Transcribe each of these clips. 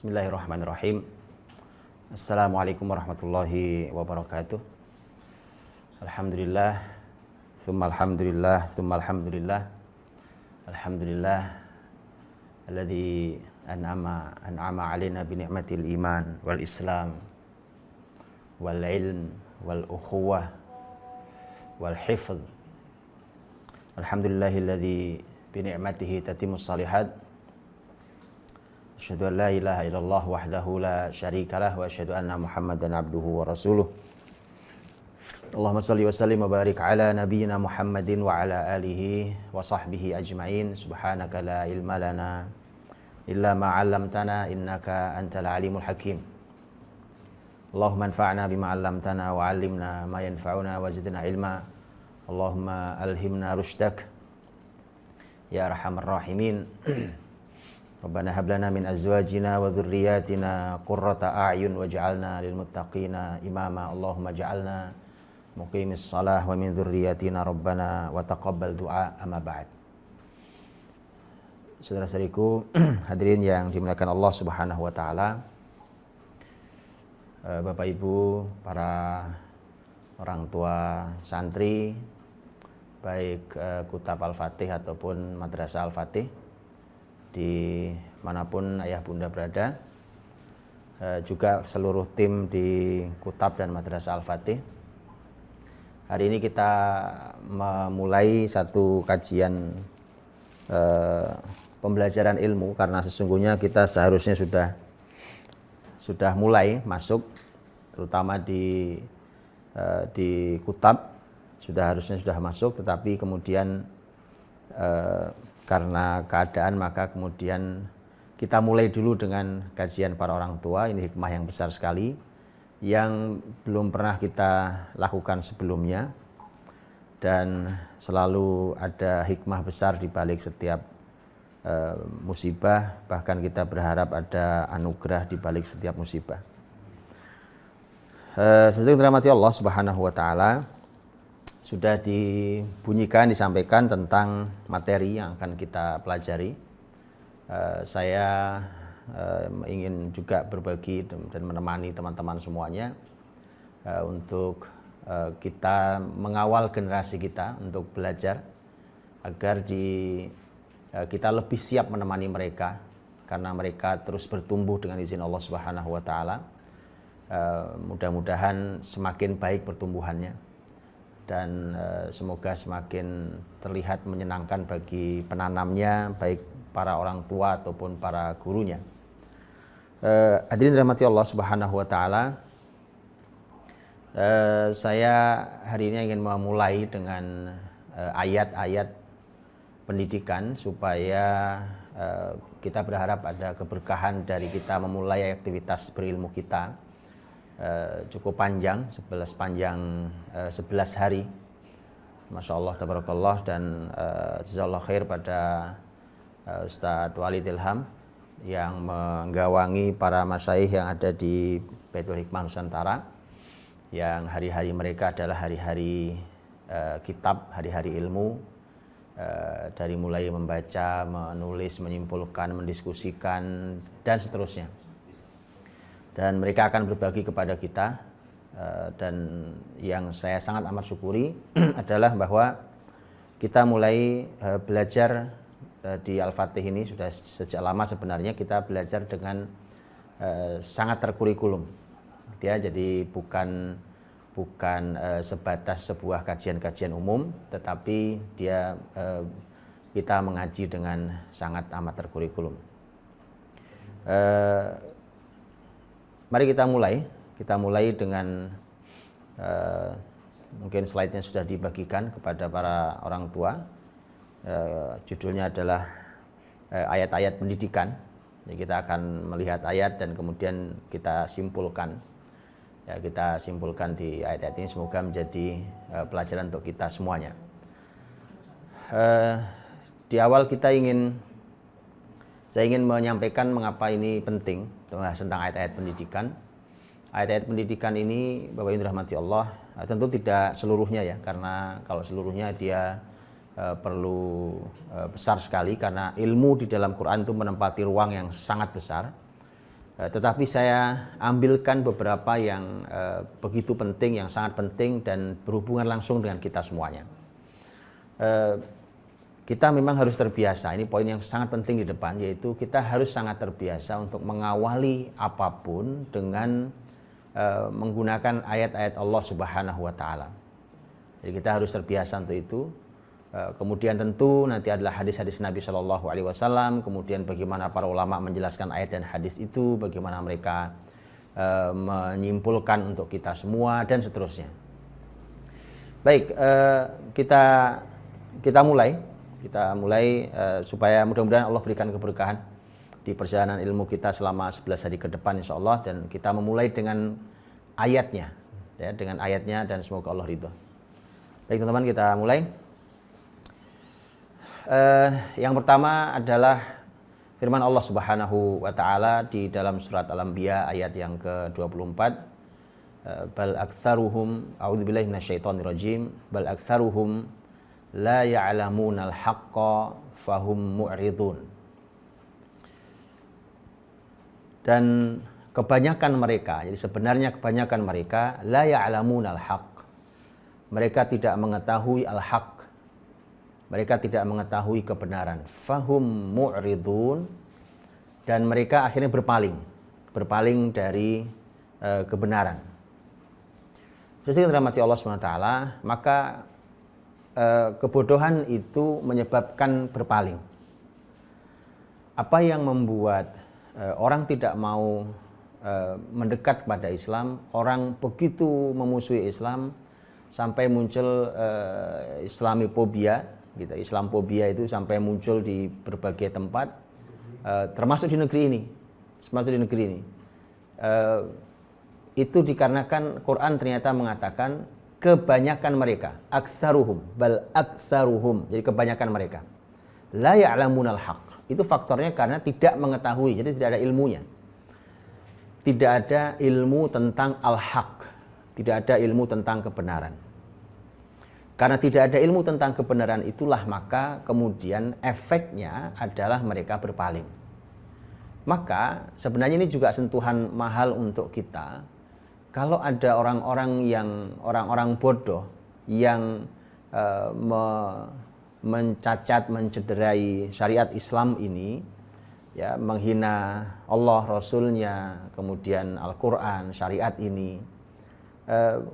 Bismillahirrahmanirrahim. Assalamualaikum warahmatullahi wabarakatuh. Alhamdulillah, tsumma alhamdulillah, tsumma alhamdulillah. Alhamdulillah alladzi an'ama 'alaina bi ni'matil iman wal islam wal ilm wal ukhuwah wal hifdz. Alhamdulillahilladzi bi ni'matihi tatimmus shalihat. Asyhadu an la ilaha illallah wahdahu la syarikalah wa asyhadu anna Muhammadan abduhu wa rasuluh. Allahumma shalli wa sallim wa barik ala nabiyyina Muhammadin wa ala alihi wa sahbihi ajmain. Subhanaka la ilma lana illa ma 'allamtana innaka antal alimul hakim. Allahumma anfa'na bima 'allamtana wa 'allimna ma yanfa'una wa zidna ilma. Allahumma alhimna rushdak ya arhamar rahimin. Rabbana hab lana min azwajina wa dhurriyyatina qurrata a'yun waj'alna lil muttaqina imama. Allahumma ja'alna muqimis shalah wa min dhurriyyatina rabbana wa taqabbal du'a. Amma ba'd. Saudara-saudariku hadirin yang dimuliakan Allah Subhanahu wa taala. Bapak Ibu, para orang tua santri baik Kutab Al-Fatih ataupun Madrasah Al-Fatih di manapun ayah bunda berada, juga seluruh tim di Kutab dan Madrasah Al-Fatih. Hari ini kita memulai satu kajian pembelajaran ilmu, karena sesungguhnya kita seharusnya sudah mulai masuk, terutama di Kutab harusnya sudah masuk, tetapi kemudian karena keadaan maka kemudian kita mulai dulu dengan kajian para orang tua. Ini hikmah yang besar sekali yang belum pernah kita lakukan sebelumnya, dan selalu ada hikmah besar di balik setiap musibah. Bahkan kita berharap ada anugerah di balik setiap musibah. Sedang dirahmati Allah Subhanahu wa taala, sudah disampaikan tentang materi yang akan kita pelajari. Saya ingin juga berbagi dan menemani teman-teman semuanya untuk kita mengawal generasi kita untuk belajar agar kita lebih siap menemani mereka, karena mereka terus bertumbuh dengan izin Allah Subhanahu wa taala. Mudah-mudahan semakin baik pertumbuhannya, dan semoga semakin terlihat menyenangkan bagi penanamnya, baik para orang tua ataupun para gurunya. Hadirin dirahmati Allah Subhanahu wa taala, saya hari ini ingin memulai dengan ayat-ayat pendidikan supaya kita berharap ada keberkahan dari kita memulai aktivitas berilmu kita. Cukup panjang, 11 hari. Masya Allah, tabarakallah, dan jazakallah khair pada Ustadz Walid Ilham yang menggawangi para masyaikh yang ada di Baitul Hikmah Nusantara, yang hari-hari mereka adalah hari-hari kitab, hari-hari ilmu, dari mulai membaca, menulis, menyimpulkan, mendiskusikan, dan seterusnya. Dan mereka akan berbagi kepada kita, dan yang saya sangat amat syukuri adalah bahwa kita mulai belajar di Al-Fatih ini sudah sejak lama. Sebenarnya kita belajar dengan sangat terkurikulum ya, jadi bukan sebatas sebuah kajian-kajian umum, tetapi kita mengaji dengan sangat amat terkurikulum. Mari kita mulai dengan mungkin slide-nya sudah dibagikan kepada para orang tua. Judulnya adalah ayat-ayat pendidikan. Jadi kita akan melihat ayat dan kemudian kita simpulkan. Ya, kita simpulkan di ayat-ayat ini, semoga menjadi pelajaran untuk kita semuanya. Di awal saya ingin menyampaikan mengapa ini penting, tentang ayat-ayat pendidikan. Ayat-ayat pendidikan ini, Bapak Ibu rahmati Allah, tentu tidak seluruhnya ya, karena kalau seluruhnya dia perlu besar sekali, karena ilmu di dalam Quran itu menempati ruang yang sangat besar. Tetapi saya ambilkan beberapa yang begitu penting, yang sangat penting dan berhubungan langsung dengan kita semuanya. Kita memang harus terbiasa, ini poin yang sangat penting di depan, yaitu kita harus sangat terbiasa untuk mengawali apapun dengan menggunakan ayat-ayat Allah Subhanahu wa Ta'ala. Jadi kita harus terbiasa untuk itu. Kemudian tentu nanti adalah hadis-hadis Nabi Shallallahu Alaihi Wasallam. Kemudian bagaimana para ulama menjelaskan ayat dan hadis itu, bagaimana mereka menyimpulkan untuk kita semua dan seterusnya. Baik, kita mulai supaya mudah-mudahan Allah berikan keberkahan di perjalanan ilmu kita selama 11 hari ke depan insya Allah, dan kita memulai dengan ayatnya, ya, dengan ayatnya, dan semoga Allah ridho. Baik teman-teman, kita mulai. Yang pertama adalah firman Allah Subhanahu wa Ta'ala di dalam surat Al-Anbiya ayat yang ke-24. Bal aktsaruhum a'udzubillahi minasyaitonir rajim bal aktsaruhum la ya'lamunal haqqa fahum mu'ridun. Dan kebanyakan mereka, jadi sebenarnya kebanyakan mereka la ya'lamunal haqq. Mereka tidak mengetahui al-haq. Mereka tidak mengetahui kebenaran. Fahum mu'ridun, dan mereka akhirnya berpaling dari kebenaran. Sesuai dengan rahmat Allah SWT, maka kebodohan itu menyebabkan berpaling. Apa yang membuat orang tidak mau mendekat kepada Islam, orang begitu memusuhi Islam sampai muncul Islamophobia. Gitu. Islamophobia itu sampai muncul di berbagai tempat, termasuk di negeri ini. Itu dikarenakan Quran ternyata mengatakan kebanyakan mereka, aktsaruhum, bal aktsaruhum, jadi kebanyakan mereka la ya'lamunal haqq. Itu faktornya karena tidak mengetahui, jadi tidak ada ilmunya. Tidak ada ilmu tentang al-haq, tidak ada ilmu tentang kebenaran. Karena tidak ada ilmu tentang kebenaran itulah maka kemudian efeknya adalah mereka berpaling. Maka sebenarnya ini juga sentuhan mahal untuk kita. Kalau ada orang-orang bodoh yang mencacat, mencederai syariat Islam ini, ya, menghina Allah, Rasulnya, kemudian Al-Quran, syariat ini,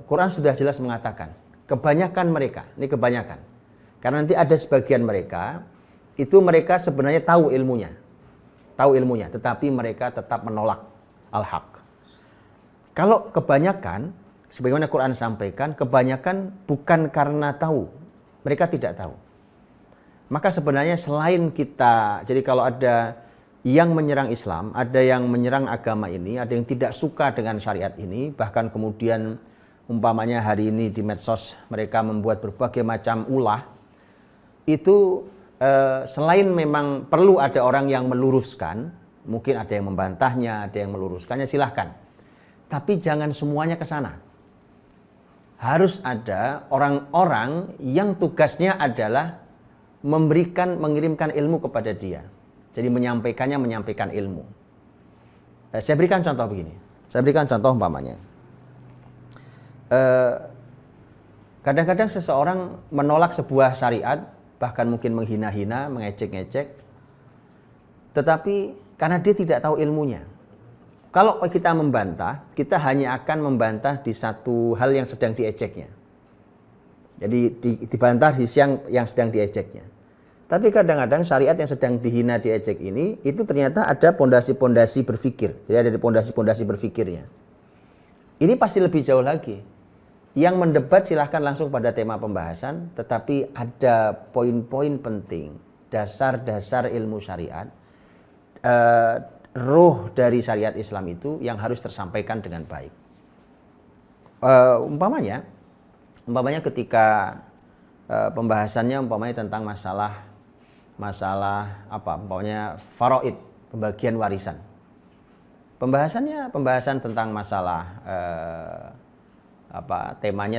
Quran sudah jelas mengatakan kebanyakan mereka, ini kebanyakan. Karena nanti ada sebagian mereka, itu mereka sebenarnya tahu ilmunya, tetapi mereka tetap menolak al-haq. Kalau kebanyakan, sebagaimana Quran sampaikan, kebanyakan bukan karena tahu, mereka tidak tahu. Maka sebenarnya selain kita, jadi kalau ada yang menyerang Islam, ada yang menyerang agama ini, ada yang tidak suka dengan syariat ini, bahkan kemudian umpamanya hari ini di medsos mereka membuat berbagai macam ulah, itu selain memang perlu ada orang yang meluruskan, mungkin ada yang membantahnya, ada yang meluruskannya, silahkan. Tapi jangan semuanya ke sana. Harus ada orang-orang yang tugasnya adalah mengirimkan ilmu kepada dia. Jadi menyampaikan ilmu. Saya berikan contoh begini. Saya berikan contoh umpamanya. Kadang-kadang seseorang menolak sebuah syariat, bahkan mungkin menghina-hina, mengecek-ngecek, tetapi karena dia tidak tahu ilmunya. Kalau kita membantah, kita hanya akan membantah di satu hal yang sedang dieceknya. Jadi dibantah di yang sedang dieceknya. Tapi kadang-kadang syariat yang sedang dihina, diecek ini, itu ternyata ada pondasi-pondasi berpikir. Jadi ada pondasi-pondasi berpikirnya. Ini pasti lebih jauh lagi. Yang mendebat silahkan langsung pada tema pembahasan, tetapi ada poin-poin penting, dasar-dasar ilmu syariat, ruh dari syariat Islam itu yang harus tersampaikan dengan baik. Umpamanya ketika pembahasannya tentang masalah umpamanya faraid, pembagian warisan. Pembahasan tentang masalah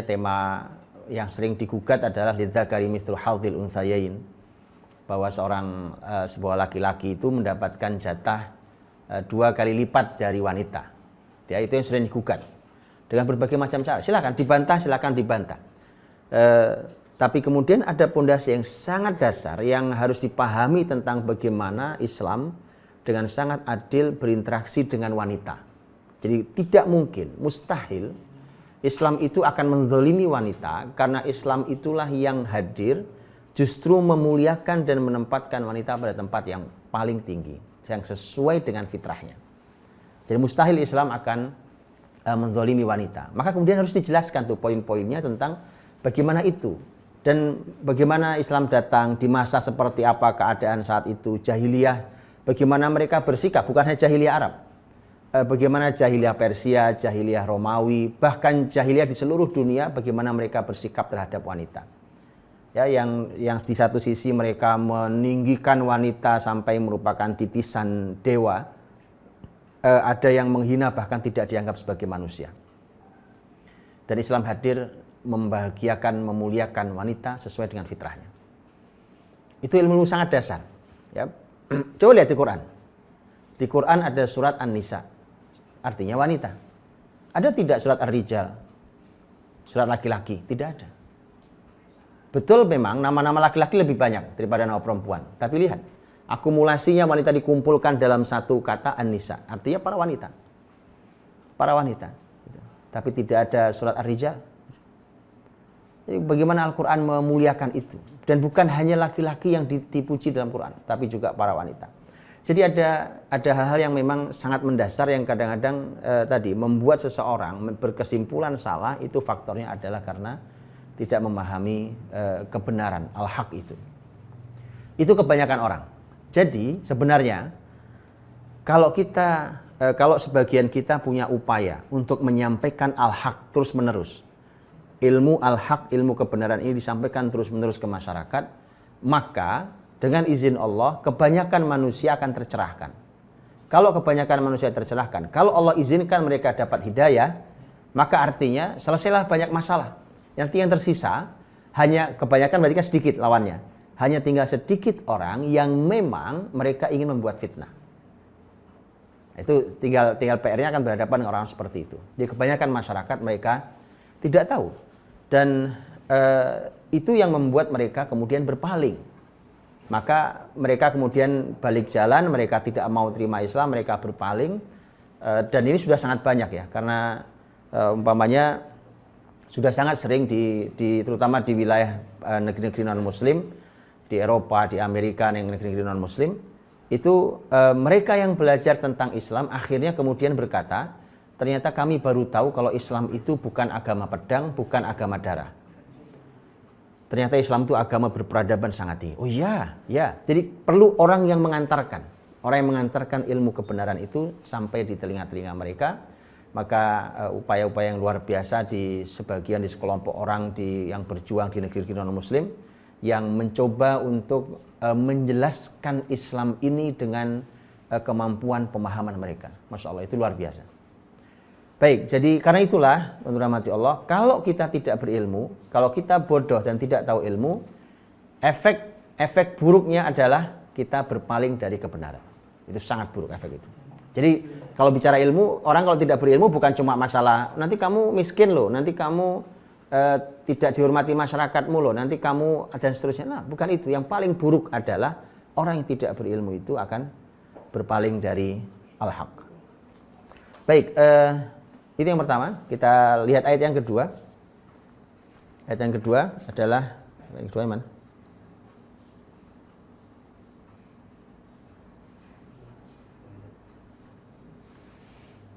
tema yang sering digugat adalah lidzakari mithlul hadzil untsayain, bahwa sebuah laki-laki itu mendapatkan jatah 2 kali lipat dari wanita. Ya, itu yang sering digugat dengan berbagai macam cara. Silakan dibantah. Tapi kemudian ada pondasi yang sangat dasar yang harus dipahami tentang bagaimana Islam dengan sangat adil berinteraksi dengan wanita. Jadi tidak mungkin, mustahil Islam itu akan menzalimi wanita, karena Islam itulah yang hadir justru memuliakan dan menempatkan wanita pada tempat yang paling tinggi, yang sesuai dengan fitrahnya. Jadi mustahil Islam akan menzalimi wanita. Maka kemudian harus dijelaskan tuh poin-poinnya tentang bagaimana itu. Dan bagaimana Islam datang, di masa seperti apa keadaan saat itu, jahiliyah, bagaimana mereka bersikap, bukan hanya jahiliyah Arab. Bagaimana jahiliyah Persia, jahiliyah Romawi, bahkan jahiliyah di seluruh dunia, bagaimana mereka bersikap terhadap wanita. Ya, yang di satu sisi mereka meninggikan wanita sampai merupakan titisan dewa. Ada yang menghina bahkan tidak dianggap sebagai manusia. Dan Islam hadir membahagiakan, memuliakan wanita sesuai dengan fitrahnya. Itu ilmu sangat dasar. Ya. Coba lihat di Quran. Di Quran ada surat An-Nisa, artinya wanita. Ada tidak surat Ar-Rijal, surat laki-laki? Tidak ada. Betul memang nama-nama laki-laki lebih banyak daripada nama perempuan. Tapi lihat, akumulasinya wanita dikumpulkan dalam satu kata An-Nisa, artinya para wanita. Para wanita. Tapi tidak ada surat Ar-Rijal. Jadi bagaimana Al-Quran memuliakan itu. Dan bukan hanya laki-laki yang dipuji dalam Quran, tapi juga para wanita. Jadi ada hal-hal yang memang sangat mendasar yang kadang-kadang tadi membuat seseorang berkesimpulan salah, itu faktornya adalah karena tidak memahami kebenaran, al-haq itu. Itu kebanyakan orang. Jadi sebenarnya kalau sebagian kita punya upaya untuk menyampaikan al-haq terus-menerus, ilmu al-haq, ilmu kebenaran ini disampaikan terus-menerus ke masyarakat, maka dengan izin Allah kebanyakan manusia akan tercerahkan. Kalau kebanyakan manusia tercerahkan, kalau Allah izinkan mereka dapat hidayah, maka artinya selesailah banyak masalah. Yang tersisa hanya kebanyakan berarti kan sedikit lawannya. Hanya tinggal sedikit orang yang memang mereka ingin membuat fitnah. Itu tinggal PR-nya akan berhadapan dengan orang seperti itu. Jadi kebanyakan masyarakat mereka tidak tahu. Dan itu yang membuat mereka kemudian berpaling. Maka mereka kemudian balik jalan, mereka tidak mau terima Islam, mereka berpaling. Dan ini sudah sangat banyak ya, karena umpamanya sudah sangat sering terutama di wilayah negeri-negeri non-muslim, di Eropa, di Amerika, yang negeri-negeri non-muslim, itu mereka yang belajar tentang Islam akhirnya kemudian berkata, ternyata kami baru tahu kalau Islam itu bukan agama pedang, bukan agama darah. Ternyata Islam itu agama berperadaban sangat tinggi. Oh iya, ya. Jadi perlu orang yang mengantarkan ilmu kebenaran itu sampai di telinga-telinga mereka. Maka upaya-upaya yang luar biasa di sekelompok orang yang berjuang di negeri non-muslim yang mencoba untuk menjelaskan Islam ini dengan kemampuan pemahaman mereka. Masya Allah, itu luar biasa. Baik, jadi karena itulah menurut rahmati Allah, kalau kita tidak berilmu, kalau kita bodoh dan tidak tahu ilmu, efek buruknya adalah kita berpaling dari kebenaran. Itu sangat buruk efek itu. Jadi kalau bicara ilmu, orang kalau tidak berilmu bukan cuma masalah nanti kamu miskin loh, nanti kamu tidak dihormati masyarakatmu loh, nanti kamu dan seterusnya. Nah, bukan itu. Yang paling buruk adalah orang yang tidak berilmu itu akan berpaling dari al-haq. Baik, itu yang pertama. Kita lihat ayat yang kedua. Ayat yang kedua adalah ayat kedua mana?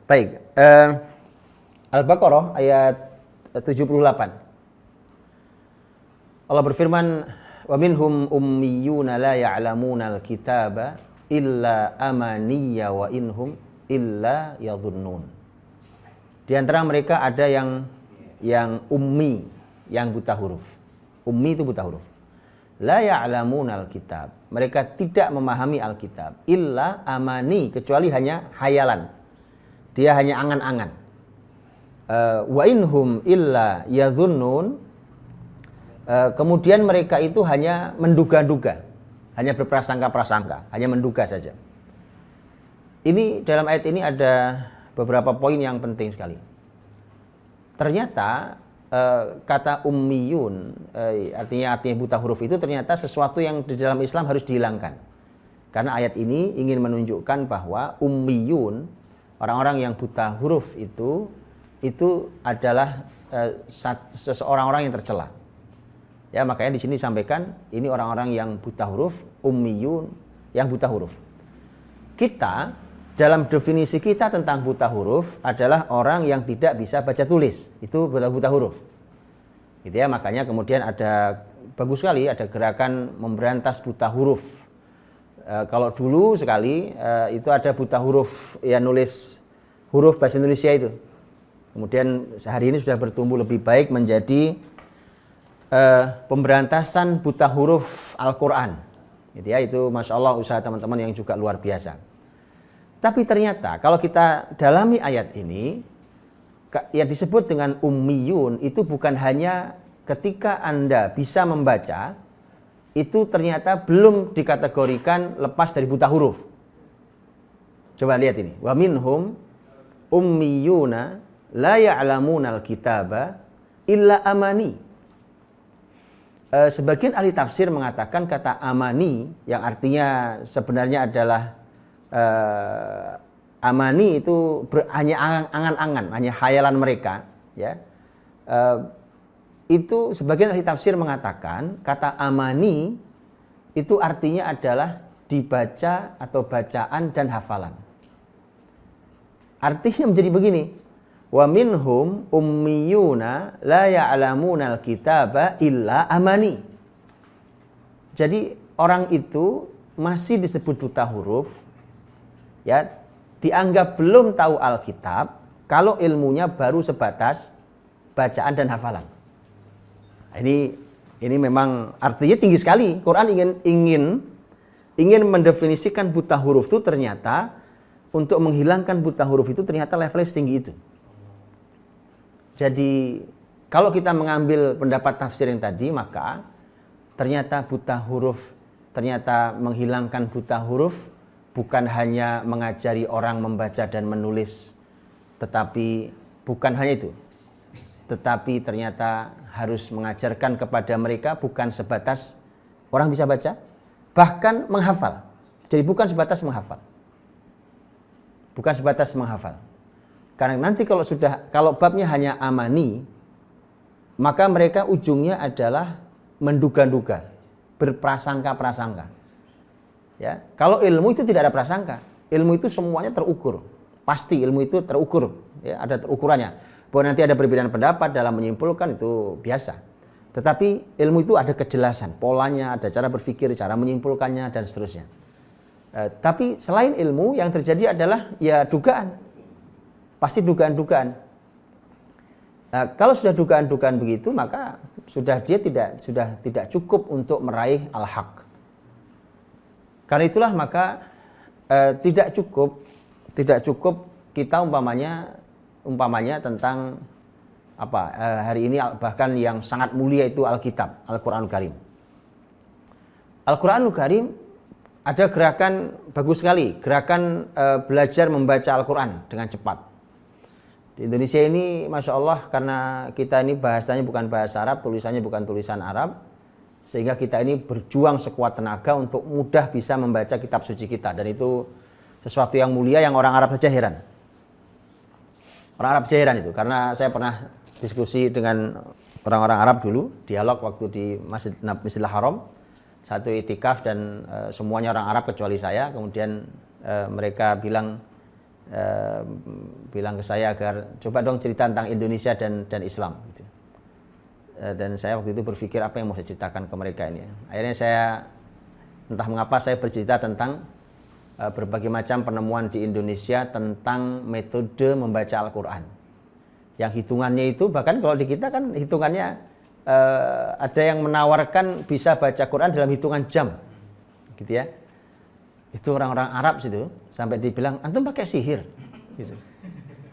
Baik, Al-Baqarah ayat 78. Allah berfirman, "Wa minhum ummiyuna la ya'lamuna al-kitaba illa amaniya wa inhum illa yadhunnun." Di antara mereka ada yang ummi, yang buta huruf. Ummi itu buta huruf. La ya'lamuna al-kitab. Mereka tidak memahami Alkitab. Illa amani, kecuali hanya hayalan. Dia hanya angan-angan. Wa inhum illa yadhunnun. Kemudian mereka itu hanya menduga-duga, hanya berprasangka-prasangka, hanya menduga saja. ini dalam ayat ini ada beberapa poin yang penting sekali. Ternyata kata ummiyun, artinya buta huruf itu ternyata sesuatu yang di dalam Islam harus dihilangkan. Karena ayat ini ingin menunjukkan bahwa ummiyun, orang-orang yang buta huruf itu adalah seseorang orang yang tercela. Ya, makanya di sini disampaikan ini orang-orang yang buta huruf, ummiyun, yang buta huruf. Kita dalam definisi kita tentang buta huruf adalah orang yang tidak bisa baca tulis. Itu buta huruf. Gitu ya, makanya kemudian ada bagus sekali ada gerakan memberantas buta huruf. Kalau dulu sekali itu ada buta huruf ya, nulis huruf bahasa Indonesia itu. Kemudian sehari ini sudah bertumbuh lebih baik menjadi pemberantasan buta huruf Al-Quran. Gitu ya, itu Masya Allah usaha teman-teman yang juga luar biasa. Tapi ternyata kalau kita dalami ayat ini, yang disebut dengan ummiyun itu bukan hanya ketika Anda bisa membaca, itu ternyata belum dikategorikan lepas dari buta huruf. Coba lihat ini. Wa minhum ummiyuna la ya'lamunal kitaba illa amani. Sebagian ahli tafsir mengatakan kata amani yang artinya sebenarnya adalah amani itu hanya angan-angan, hanya khayalan mereka, ya. Itu sebagian ahli tafsir mengatakan kata amani itu artinya adalah dibaca atau bacaan dan hafalan. Artinya menjadi begini. Wa minhum ummiyuna la ya'lamunal kitaba illa amani. Jadi orang itu masih disebut buta huruf, ya, dianggap belum tahu Alkitab kalau ilmunya baru sebatas bacaan dan hafalan. Ini memang artinya tinggi sekali. Quran ingin mendefinisikan buta huruf itu ternyata untuk menghilangkan buta huruf itu ternyata levelnya setinggi itu. Jadi kalau kita mengambil pendapat tafsir yang tadi, maka ternyata menghilangkan buta huruf bukan hanya mengajari orang membaca dan menulis, tetapi bukan hanya itu. Tetapi ternyata harus mengajarkan kepada mereka bukan sebatas orang bisa baca, bahkan menghafal. Jadi bukan sebatas menghafal. Bukan sebatas menghafal. Karena nanti kalau babnya hanya amani, maka mereka ujungnya adalah menduga-duga, berprasangka-prasangka. Ya, kalau ilmu itu tidak ada prasangka, ilmu itu semuanya terukur, pasti ilmu itu terukur, ya, ada terukurannya. Bahwa nanti ada perbedaan pendapat dalam menyimpulkan itu biasa. Tetapi ilmu itu ada kejelasan, polanya, ada cara berpikir, cara menyimpulkannya dan seterusnya. Tapi selain ilmu yang terjadi adalah ya dugaan. Pasti dugaan-dugaan. Kalau sudah dugaan-dugaan begitu, maka sudah tidak cukup untuk meraih al-haq. Karena itulah maka tidak cukup kita umpamanya tentang hari ini bahkan yang sangat mulia itu Alkitab, Al-Qur'anul Karim. Al-Qur'anul Karim ada gerakan bagus sekali, gerakan belajar membaca Al-Qur'an dengan cepat. Di Indonesia ini Masya Allah, karena kita ini bahasanya bukan bahasa Arab, tulisannya bukan tulisan Arab, sehingga kita ini berjuang sekuat tenaga untuk mudah bisa membaca kitab suci kita. Dan itu sesuatu yang mulia yang orang Arab saja heran. Orang Arab saja heran itu, karena saya pernah diskusi dengan orang-orang Arab dulu, dialog waktu di Masjidil Haram, satu itikaf dan semuanya orang Arab kecuali saya. Kemudian mereka bilang ke saya agar coba dong cerita tentang Indonesia dan Islam gitu. Dan saya waktu itu berpikir apa yang mau saya ceritakan ke mereka ini. Akhirnya saya entah mengapa saya bercerita tentang berbagai macam penemuan di Indonesia tentang metode membaca Al-Quran. Yang hitungannya itu bahkan kalau di kita kan hitungannya ada yang menawarkan bisa baca Quran dalam hitungan jam gitu ya. Itu orang-orang Arab situ sampai dibilang antum pakai sihir gitu.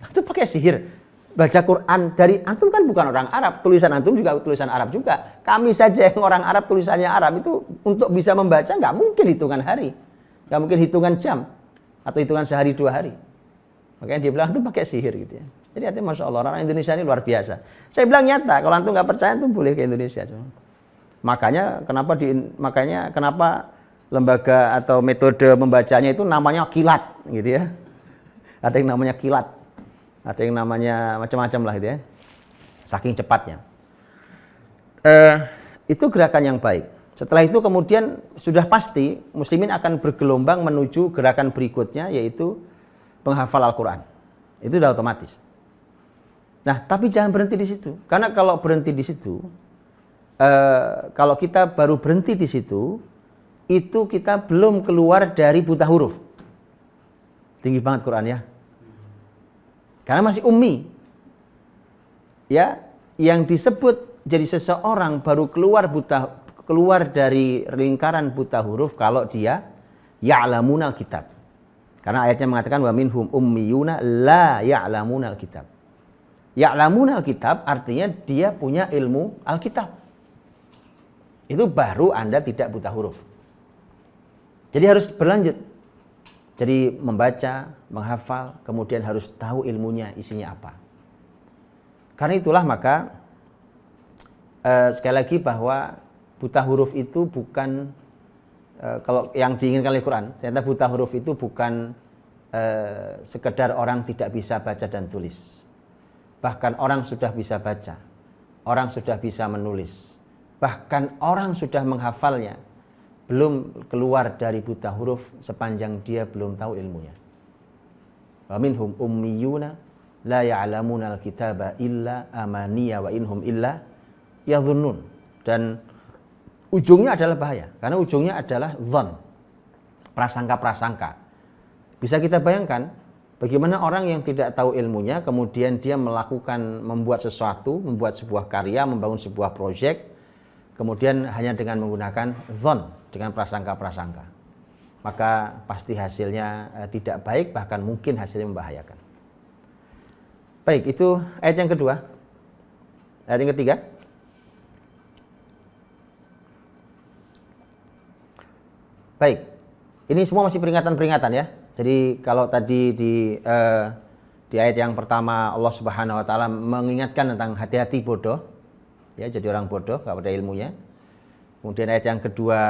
Antum pakai sihir baca Quran dari antum kan bukan orang Arab, tulisan antum juga tulisan Arab juga. Kami saja yang orang Arab tulisannya Arab itu untuk bisa membaca nggak mungkin hitungan hari, nggak mungkin hitungan jam. atau hitungan sehari 2 hari. Makanya dia bilang itu pakai sihir gitu ya. Jadi artinya Masya Allah, orang Indonesia ini luar biasa. Saya bilang nyata, kalau antum nggak percaya antum boleh ke Indonesia. Makanya kenapa lembaga atau metode membacanya itu namanya kilat gitu ya. Ada yang namanya kilat, ada yang namanya macam-macam lah gitu ya. Saking cepatnya. Itu gerakan yang baik. Setelah itu kemudian sudah pasti muslimin akan bergelombang menuju gerakan berikutnya, yaitu penghafal Al-Quran. Itu sudah otomatis. Nah, tapi jangan berhenti di situ. Karena kalau berhenti di situ, kalau kita baru berhenti di situ, itu kita belum keluar dari buta huruf. Tinggi banget Quran ya. Karena masih ummi. Ya, yang disebut jadi seseorang baru keluar dari lingkaran buta huruf kalau dia ya'lamunal kitab. Karena ayatnya mengatakan wa minhum ummiyuna la ya'lamunal kitab. Ya'lamunal kitab artinya dia punya ilmu Alkitab. Itu baru Anda tidak buta huruf. Jadi harus berlanjut. Jadi membaca, menghafal, kemudian harus tahu ilmunya, isinya apa. Karena itulah maka sekali lagi bahwa buta huruf itu bukan kalau yang diinginkan oleh Quran, ternyata buta huruf itu bukan sekedar orang tidak bisa baca dan tulis. Bahkan orang sudah bisa baca, orang sudah bisa menulis, bahkan orang sudah menghafalnya, belum keluar dari buta huruf sepanjang dia belum tahu ilmunya. Wa minhum ummiyuna la ya'lamunal kitaba illa amaniya wa inhum illa yadhunnun. Dan ujungnya adalah bahaya, karena ujungnya adalah dzan, prasangka-prasangka. Bisa kita bayangkan bagaimana orang yang tidak tahu ilmunya kemudian dia membuat sesuatu, membuat sebuah karya, membangun sebuah proyek, kemudian hanya dengan menggunakan dzan, dengan prasangka-prasangka. Maka pasti hasilnya tidak baik, bahkan mungkin hasilnya membahayakan. Baik, itu ayat yang kedua. Ayat yang ketiga. Baik, ini semua masih peringatan-peringatan ya. Jadi kalau tadi di ayat yang pertama Allah Subhanahu Wa Taala mengingatkan tentang hati-hati bodoh, ya jadi orang bodoh kalau ada ilmunya. Kemudian ayat yang kedua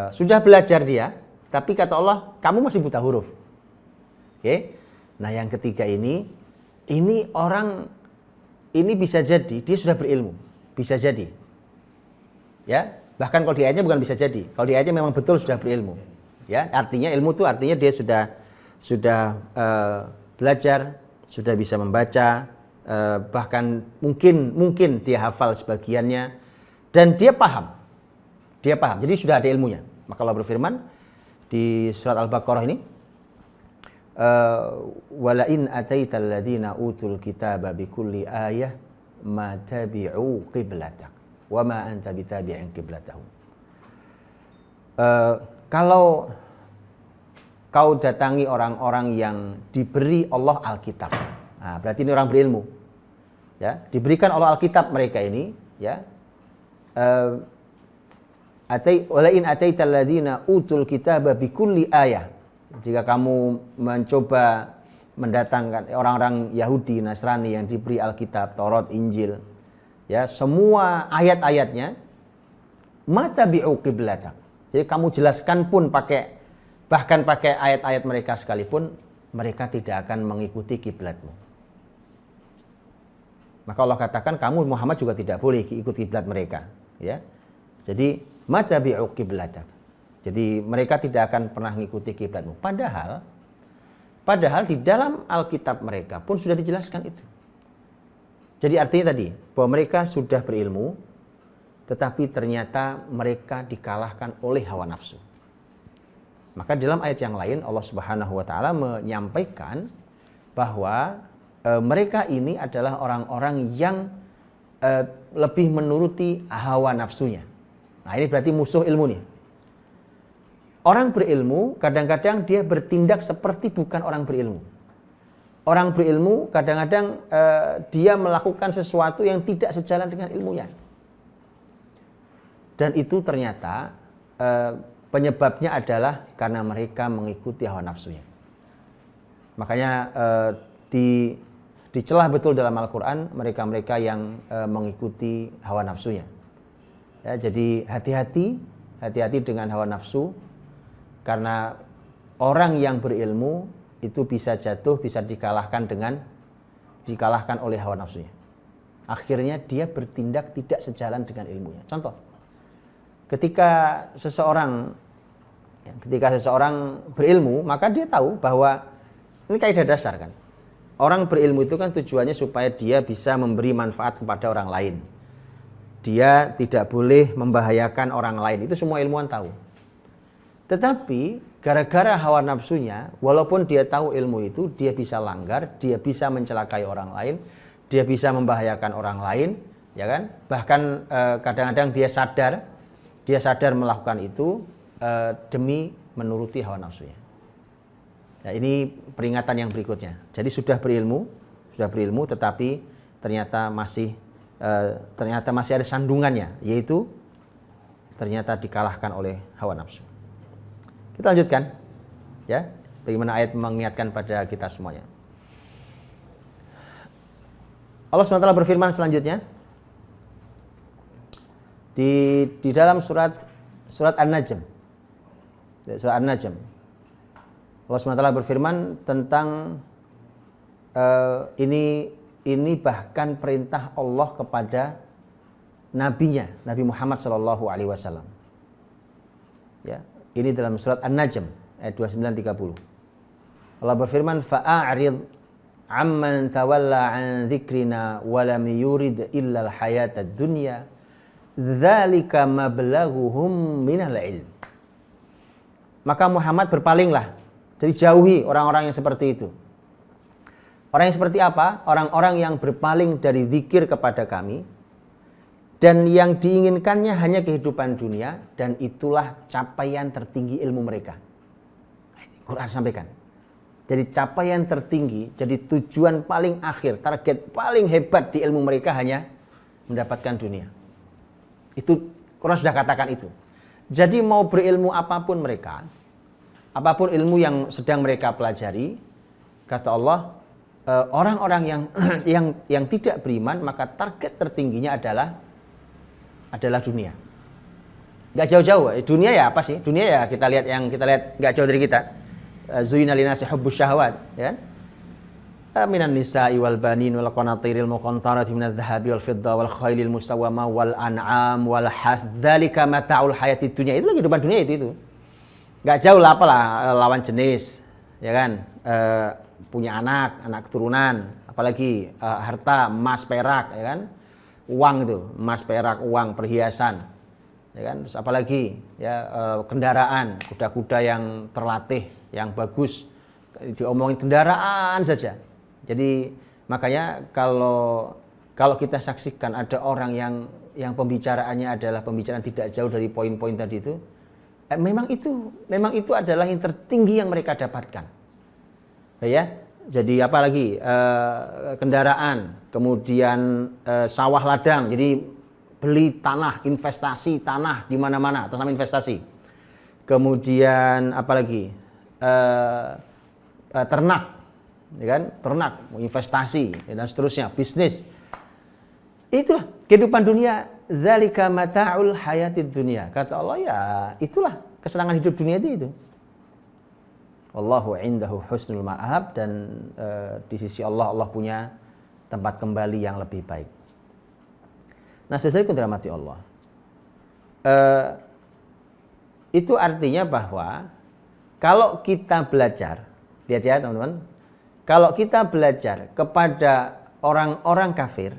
sudah belajar dia, tapi kata Allah kamu masih buta huruf. Oke. Nah yang ketiga ini orang ini bisa jadi dia sudah berilmu, bisa jadi. Ya. Bahkan kalau di ayatnya bukan bisa jadi. Kalau di ayatnya memang betul sudah berilmu. Ya, artinya ilmu itu artinya dia sudah belajar, sudah bisa membaca, bahkan mungkin dia hafal sebagiannya dan dia paham. Dia paham. Jadi sudah ada ilmunya. Maka Allah berfirman di surat Al-Baqarah ini, wala in ataital ladzina utul kitaba bikulli ayah ma tabi'u qiblatak wa ma anta bitabi'in qiblatahum. Kalau kau datangi orang-orang yang diberi Allah Alkitab, nah, berarti ini orang berilmu, ya, diberikan Allah Alkitab mereka ini, ya, walain ataital ladzina utul kitaba bikulli ayah. Jika kamu mencoba mendatangkan orang-orang Yahudi, Nasrani yang diberi Alkitab, Taurat, Injil, ya, semua ayat-ayatnya, matabi'u qiblatak. Jadi kamu jelaskan pun bahkan pakai ayat-ayat mereka sekalipun, mereka tidak akan mengikuti kiblatmu. Maka Allah katakan kamu Muhammad juga tidak boleh ikut kiblat mereka, ya. Jadi matabi'u qiblatak. Jadi mereka tidak akan pernah mengikuti kiblatmu. Padahal di dalam Alkitab mereka pun sudah dijelaskan itu. Jadi artinya tadi bahwa mereka sudah berilmu, tetapi ternyata mereka dikalahkan oleh hawa nafsu. Maka dalam ayat yang lain Allah Subhanahu Wa Taala menyampaikan bahwa mereka ini adalah orang-orang yang lebih menuruti hawa nafsunya. Nah ini berarti musuh ilmu nih. Orang berilmu kadang-kadang dia bertindak seperti bukan orang berilmu. Orang berilmu kadang-kadang dia melakukan sesuatu yang tidak sejalan dengan ilmunya. Dan itu ternyata penyebabnya adalah karena mereka mengikuti hawa nafsunya. Makanya dicelah betul dalam Al-Quran mereka-mereka yang mengikuti hawa nafsunya. Ya, jadi hati-hati dengan hawa nafsu, karena orang yang berilmu itu bisa jatuh, bisa dikalahkan oleh hawa nafsunya. Akhirnya dia bertindak tidak sejalan dengan ilmunya. Contoh, ketika seseorang berilmu, maka dia tahu bahwa ini kaidah dasar kan. Orang berilmu itu kan tujuannya supaya dia bisa memberi manfaat kepada orang lain. Dia tidak boleh membahayakan orang lain. Itu semua ilmuwan tahu. Tetapi gara-gara hawa nafsunya, walaupun dia tahu ilmu itu, dia bisa langgar, dia bisa mencelakai orang lain, dia bisa membahayakan orang lain, ya kan? Bahkan kadang-kadang dia sadar melakukan itu demi menuruti hawa nafsunya. Nah, ini peringatan yang berikutnya. Jadi sudah berilmu, tetapi ternyata masih ada sandungannya, yaitu ternyata dikalahkan oleh hawa nafsu. Kita lanjutkan, ya, bagaimana ayat mengingatkan pada kita semuanya. Allah SWT berfirman selanjutnya di dalam surat An-Najm. Surat An-Najm. Allah SWT berfirman tentang ini bahkan perintah Allah kepada nabinya, Nabi Muhammad SAW. Ya, ini dalam surat An-Najm ayat 29-30. Allah berfirman, fa'a'rid amman tawalla an dzikrina wa lam yurid illa al-hayatad dunya dzalika mablaghuhum minal ilm. Maka Muhammad berpalinglah, jadi jauhi orang-orang yang seperti itu. Orang yang seperti apa? Orang-orang yang berpaling dari zikir kepada kami dan yang diinginkannya hanya kehidupan dunia, dan itulah capaian tertinggi ilmu mereka. Quran sampaikan. Jadi capaian tertinggi, jadi tujuan paling akhir, target paling hebat di ilmu mereka hanya mendapatkan dunia. Itu Quran sudah katakan itu. Jadi mau berilmu apapun mereka, apapun ilmu yang sedang mereka pelajari, kata Allah, orang-orang yang tidak beriman, maka target tertingginya adalah dunia. Gak jauh-jauh. Dunia ya apa sih? Dunia ya kita lihat gak jauh dari kita. Zuyina linasi hubbus syahwat, ya kan? Minan nisa'i wal banin wal qanatiril muqantarati minadh dhahabi wal fidda wal khailil musawwama wal an'am wal hath dzalika mata'ul hayatid dunya. Itu kehidupan dunia itu. Gak jauh lah apalah lawan jenis, ya kan? Punya anak keturunan, apalagi harta, emas, perak, ya kan? Uang itu, emas, perak, uang, perhiasan, ya kan? Terus apalagi ya kendaraan, kuda-kuda yang terlatih, yang bagus, diomongin kendaraan saja. Jadi makanya kalau kita saksikan ada orang yang pembicaraannya adalah pembicaraan tidak jauh dari poin-poin tadi itu, memang itu adalah yang tertinggi yang mereka dapatkan. Ya, jadi apalagi kendaraan, kemudian sawah ladang, jadi beli tanah, investasi tanah di mana-mana atas nama investasi. Kemudian apalagi ternak, ya kan? Ternak, investasi dan seterusnya, bisnis. Itulah kehidupan dunia. Dzalika mata'ul hayatid dunya. Kata Allah, ya itulah kesenangan hidup dunia itu. Wallahu indahu husnul ma'ab, dan di sisi Allah punya tempat kembali yang lebih baik. Nah, saudaraku dirahmati Allah. Itu artinya bahwa kalau kita belajar, lihat ya teman-teman, kalau kita belajar kepada orang-orang kafir,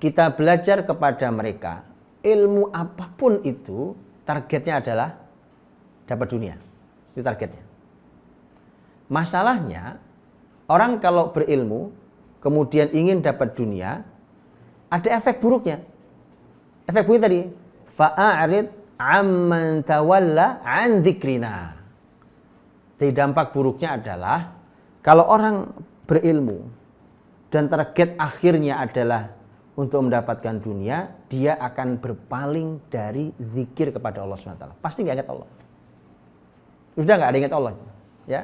kita belajar kepada mereka, ilmu apapun itu, targetnya adalah dapat dunia. Itu targetnya. Masalahnya, orang kalau berilmu, kemudian ingin dapat dunia, ada efek buruknya. Efek buruknya tadi, fa'a'rid amman tawalla an dzikrina. Jadi dampak buruknya adalah, kalau orang berilmu, dan target akhirnya adalah untuk mendapatkan dunia, dia akan berpaling dari zikir kepada Allah SWT. Pasti nggak ingat Allah. Sudah nggak ada ingat Allah, ya.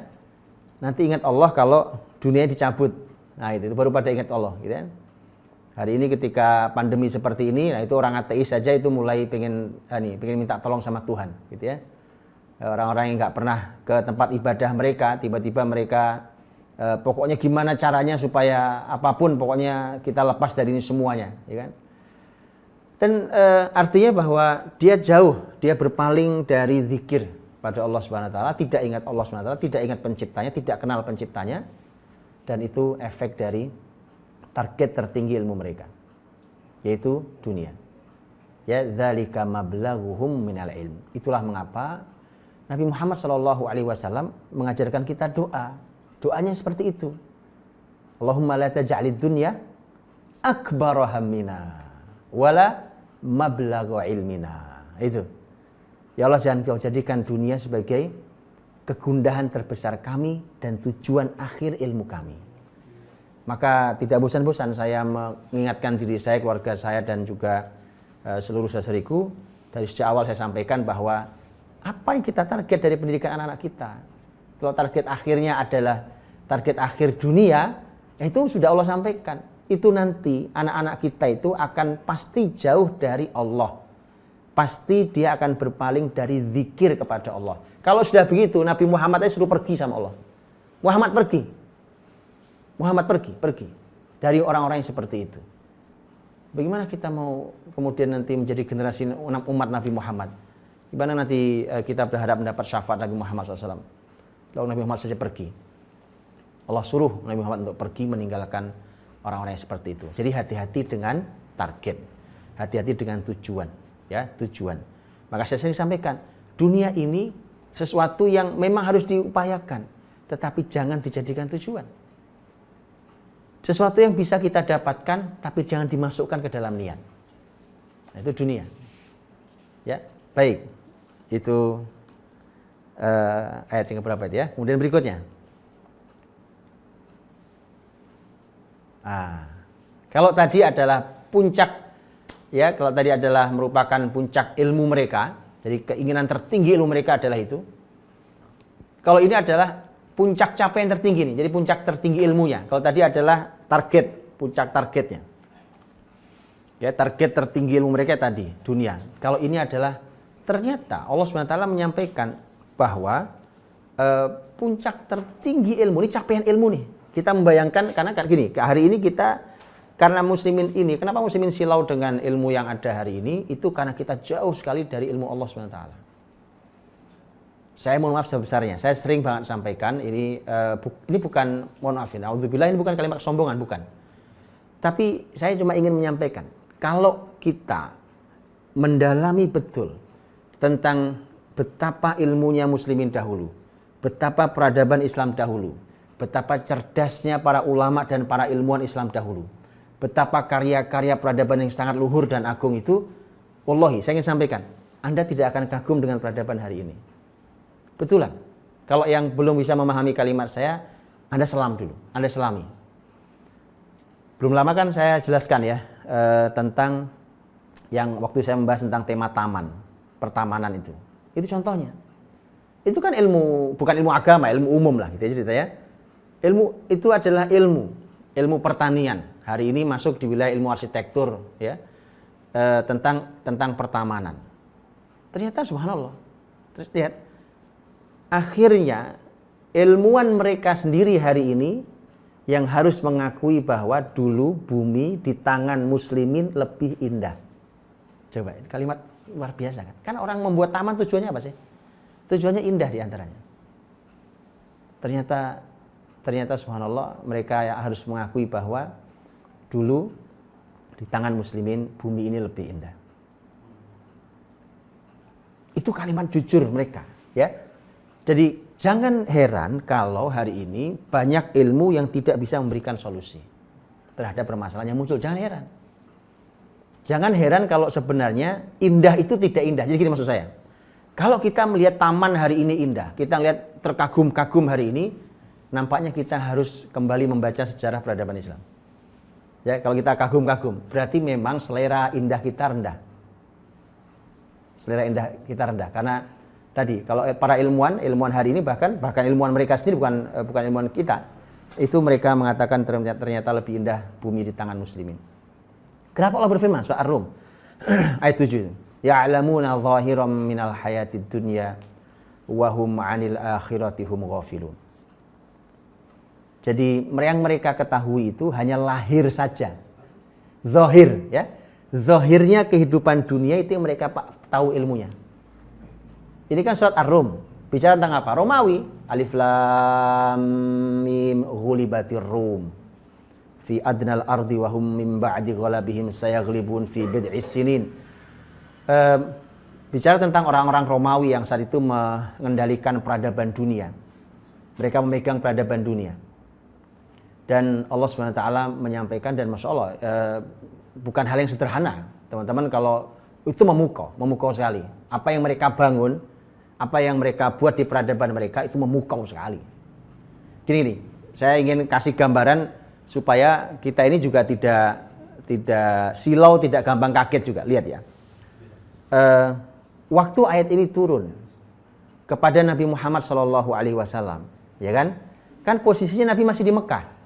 nanti ingat Allah kalau dunia dicabut. Nah itu baru pada ingat Allah, gitu kan. Hari ini ketika pandemi seperti ini, nah itu orang ateis saja itu mulai pengen minta tolong sama Tuhan, gitu ya. Orang-orang yang nggak pernah ke tempat ibadah mereka, tiba-tiba mereka pokoknya gimana caranya supaya apapun, pokoknya kita lepas dari ini semuanya, ya kan. Dan artinya bahwa dia jauh, dia berpaling dari zikir pada Allah Subhanahu wa taala, tidak ingat Allah Subhanahu wa taala, tidak ingat penciptanya, tidak kenal penciptanya, dan itu efek dari target tertinggi ilmu mereka, yaitu dunia. Ya, dzalika mablaghuhum minal ilm. Itulah mengapa Nabi Muhammad SAW mengajarkan kita doa. Doanya seperti itu. Allahumma la taj'alid dunya akbara hammina wala mablagha ilmina. Itu. Ya Allah, jangan kau jadikan dunia sebagai kegundahan terbesar kami dan tujuan akhir ilmu kami. Maka tidak bosan-bosan saya mengingatkan diri saya, keluarga saya, dan juga seluruh saudariku. Dari sejak awal saya sampaikan bahwa apa yang kita target dari pendidikan anak-anak kita. Kalau target akhirnya adalah target akhir dunia, itu sudah Allah sampaikan. Itu nanti anak-anak kita itu akan pasti jauh dari Allah. Pasti dia akan berpaling dari zikir kepada Allah. Kalau sudah begitu, Nabi Muhammad itu suruh pergi sama Allah. Muhammad pergi dari orang-orang yang seperti itu. Bagaimana kita mau kemudian nanti menjadi generasi umat Nabi Muhammad? Gimana nanti kita berharap mendapat syafaat Nabi Muhammad SAW? Lalu Nabi Muhammad saja pergi. Allah suruh Nabi Muhammad untuk pergi meninggalkan orang-orang yang seperti itu. Jadi hati-hati dengan target, hati-hati dengan tujuan, ya, tujuan. Maka saya sering sampaikan, dunia ini sesuatu yang memang harus diupayakan, tetapi jangan dijadikan tujuan. Sesuatu yang bisa kita dapatkan, tapi jangan dimasukkan ke dalam niat. Nah, itu dunia. Ya, baik. Itu ayat yang berapa itu ya? Kemudian berikutnya. Kalau tadi adalah puncak, ya, kalau tadi adalah merupakan puncak ilmu mereka, jadi keinginan tertinggi ilmu mereka adalah itu. Kalau ini adalah puncak capaian tertinggi nih, jadi puncak tertinggi ilmunya. Kalau tadi adalah target, puncak targetnya. Ya, target tertinggi ilmu mereka tadi, dunia. Kalau ini adalah ternyata Allah SWT menyampaikan bahwa puncak tertinggi ilmu, ini capaian ilmu nih. Kita membayangkan, karena gini, hari ini kita, karena muslimin ini, kenapa muslimin silau dengan ilmu yang ada hari ini, itu karena kita jauh sekali dari ilmu Allah SWT. Saya mohon maaf sebesarnya, saya sering banget sampaikan, ini bukan, mohon maaf ya, auzubillah, ini bukan kalimat kesombongan, bukan. Tapi saya cuma ingin menyampaikan, kalau kita mendalami betul tentang betapa ilmunya muslimin dahulu, betapa peradaban Islam dahulu, betapa cerdasnya para ulama dan para ilmuwan Islam dahulu, betapa karya-karya peradaban yang sangat luhur dan agung itu, wallahi, saya ingin sampaikan, Anda tidak akan kagum dengan peradaban hari ini. Betulan. Kalau yang belum bisa memahami kalimat saya, Anda selam dulu, Anda selami. Belum lama kan saya jelaskan ya, tentang yang waktu saya membahas tentang tema taman, pertamanan itu. Itu contohnya. Itu kan ilmu, bukan ilmu agama, ilmu umum lah gitu ya ceritanya. Ilmu itu adalah ilmu pertanian. Hari ini masuk di wilayah ilmu arsitektur ya, tentang pertamanan. Ternyata subhanallah. Terus lihat, akhirnya ilmuwan mereka sendiri hari ini yang harus mengakui bahwa dulu bumi di tangan muslimin lebih indah. Coba, kalimat luar biasa kan? Kan orang membuat taman tujuannya apa sih? Tujuannya indah diantaranya. Ternyata subhanallah mereka harus mengakui bahwa dulu di tangan muslimin bumi ini lebih indah. Itu kalimat jujur mereka, ya. Jadi jangan heran kalau hari ini banyak ilmu yang tidak bisa memberikan solusi terhadap permasalahan yang muncul. Jangan heran. Jangan heran kalau sebenarnya indah itu tidak indah. Jadi gini maksud saya. Kalau kita melihat taman hari ini indah, kita lihat terkagum-kagum hari ini, nampaknya kita harus kembali membaca sejarah peradaban Islam. Ya, kalau kita kagum-kagum, berarti memang selera indah kita rendah. Selera indah kita rendah karena Tadi kalau para ilmuwan hari ini bahkan ilmuwan mereka sendiri bukan ilmuwan kita, itu mereka mengatakan ternyata lebih indah bumi di tangan muslimin. Kenapa Allah berfirman surah Ar-Rum ayat 7 itu? Ya'lamuna zahiran minal hayatid dunya wa hum 'anil akhirati hum ghafilun. Jadi yang mereka ketahui itu hanya lahir saja. Zahir, ya. Zahirnya kehidupan dunia itu yang mereka tahu ilmunya. Ini kan surat Ar-Rum. Bicara tentang apa? Romawi. Alif lam mim ghulibatir rum. Fi adnal ardi wa hum min ba'di ghalabihim sayaghlibun fi bid'is sinin. Bicara tentang orang-orang Romawi yang saat itu mengendalikan peradaban dunia. Mereka memegang peradaban dunia. Dan Allah SWT menyampaikan, dan Masya Allah, bukan hal yang sederhana. Teman-teman, kalau itu memukau sekali. Apa yang mereka bangun, apa yang mereka buat di peradaban mereka itu memukau sekali. Gini nih, saya ingin kasih gambaran supaya kita ini juga tidak silau, tidak gampang kaget juga. Lihat ya. Waktu ayat ini turun kepada Nabi Muhammad SAW, ya kan? Kan posisinya Nabi masih di Mekah.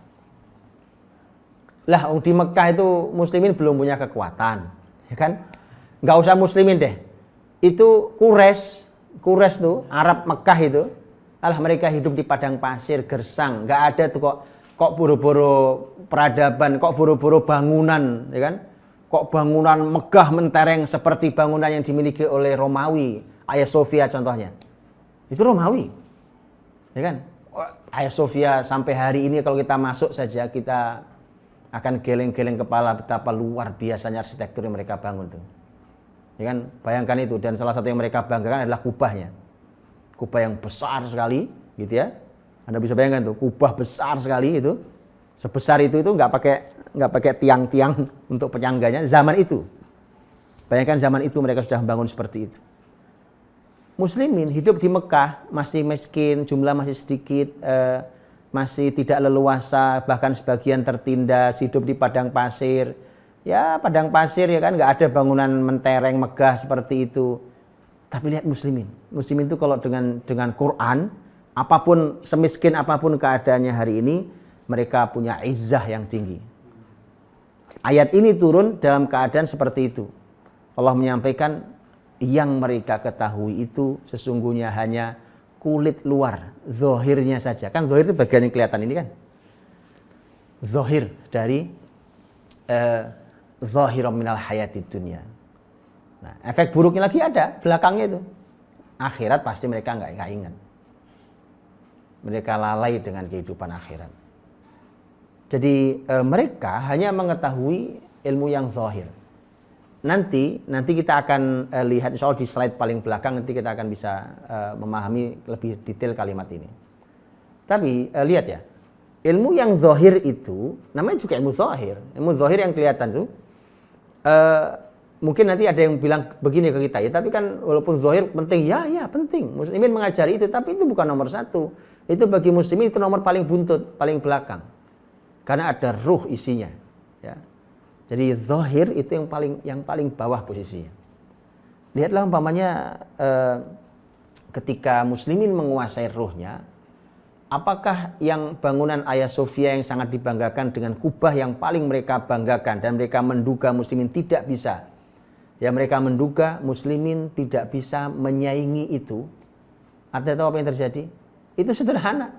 Lah, di Mekah itu muslimin belum punya kekuatan, ya kan? Nggak usah muslimin deh. Itu Quraisy tuh, Arab Mekah itu, mereka hidup di padang pasir, gersang, nggak ada tuh kok buru-buru peradaban, kok buru-buru bangunan, ya kan? Kok bangunan megah mentereng seperti bangunan yang dimiliki oleh Romawi, Hagia Sophia contohnya. Itu Romawi, ya kan? Hagia Sophia sampai hari ini kalau kita masuk saja kita akan geleng-geleng kepala betapa luar biasanya arsitektur yang mereka bangun tuh. Ya kan, bayangkan itu. Dan salah satu yang mereka banggakan adalah kubahnya. Kubah yang besar sekali, gitu ya. Anda bisa bayangkan tuh, kubah besar sekali itu. Sebesar itu nggak pakai tiang-tiang untuk penyangganya zaman itu. Bayangkan zaman itu mereka sudah membangun seperti itu. Muslimin hidup di Mekah masih miskin, jumlah masih sedikit, masih tidak leluasa, bahkan sebagian tertindas, hidup di padang pasir. Ya padang pasir ya kan, nggak ada bangunan mentereng megah seperti itu. Tapi lihat muslimin itu kalau dengan Quran, apapun semiskin apapun keadaannya hari ini, mereka punya izzah yang tinggi. Ayat ini turun dalam keadaan seperti itu. Allah menyampaikan yang mereka ketahui itu sesungguhnya hanya kulit luar, zahirnya saja. Kan zahir itu bagian yang kelihatan ini kan. Zahir dari zahiran minal hayatid dunya. Nah, efek buruknya lagi ada belakangnya itu. Akhirat pasti mereka nggak ingat. Mereka lalai dengan kehidupan akhirat. Jadi mereka hanya mengetahui ilmu yang zahir. Nanti kita akan lihat insya Allah di slide paling belakang, nanti kita akan bisa memahami lebih detail kalimat ini. Tapi lihat ya, ilmu yang zahir itu namanya juga ilmu zahir. Ilmu zahir yang kelihatan tuh mungkin nanti ada yang bilang begini ke kita ya, tapi kan walaupun zahir penting, ya penting. Muslimin mengajari itu, tapi itu bukan nomor satu. Itu bagi muslimin itu nomor paling buntut, paling belakang. Karena ada ruh isinya, ya. Jadi zahir itu yang paling bawah posisinya. Lihatlah umpamanya ketika muslimin menguasai ruhnya, apakah yang bangunan Hagia Sophia yang sangat dibanggakan dengan kubah yang paling mereka banggakan dan mereka menduga muslimin tidak bisa. Ya mereka menduga muslimin tidak bisa menyaingi itu. Artinya tahu apa yang terjadi? Itu sederhana.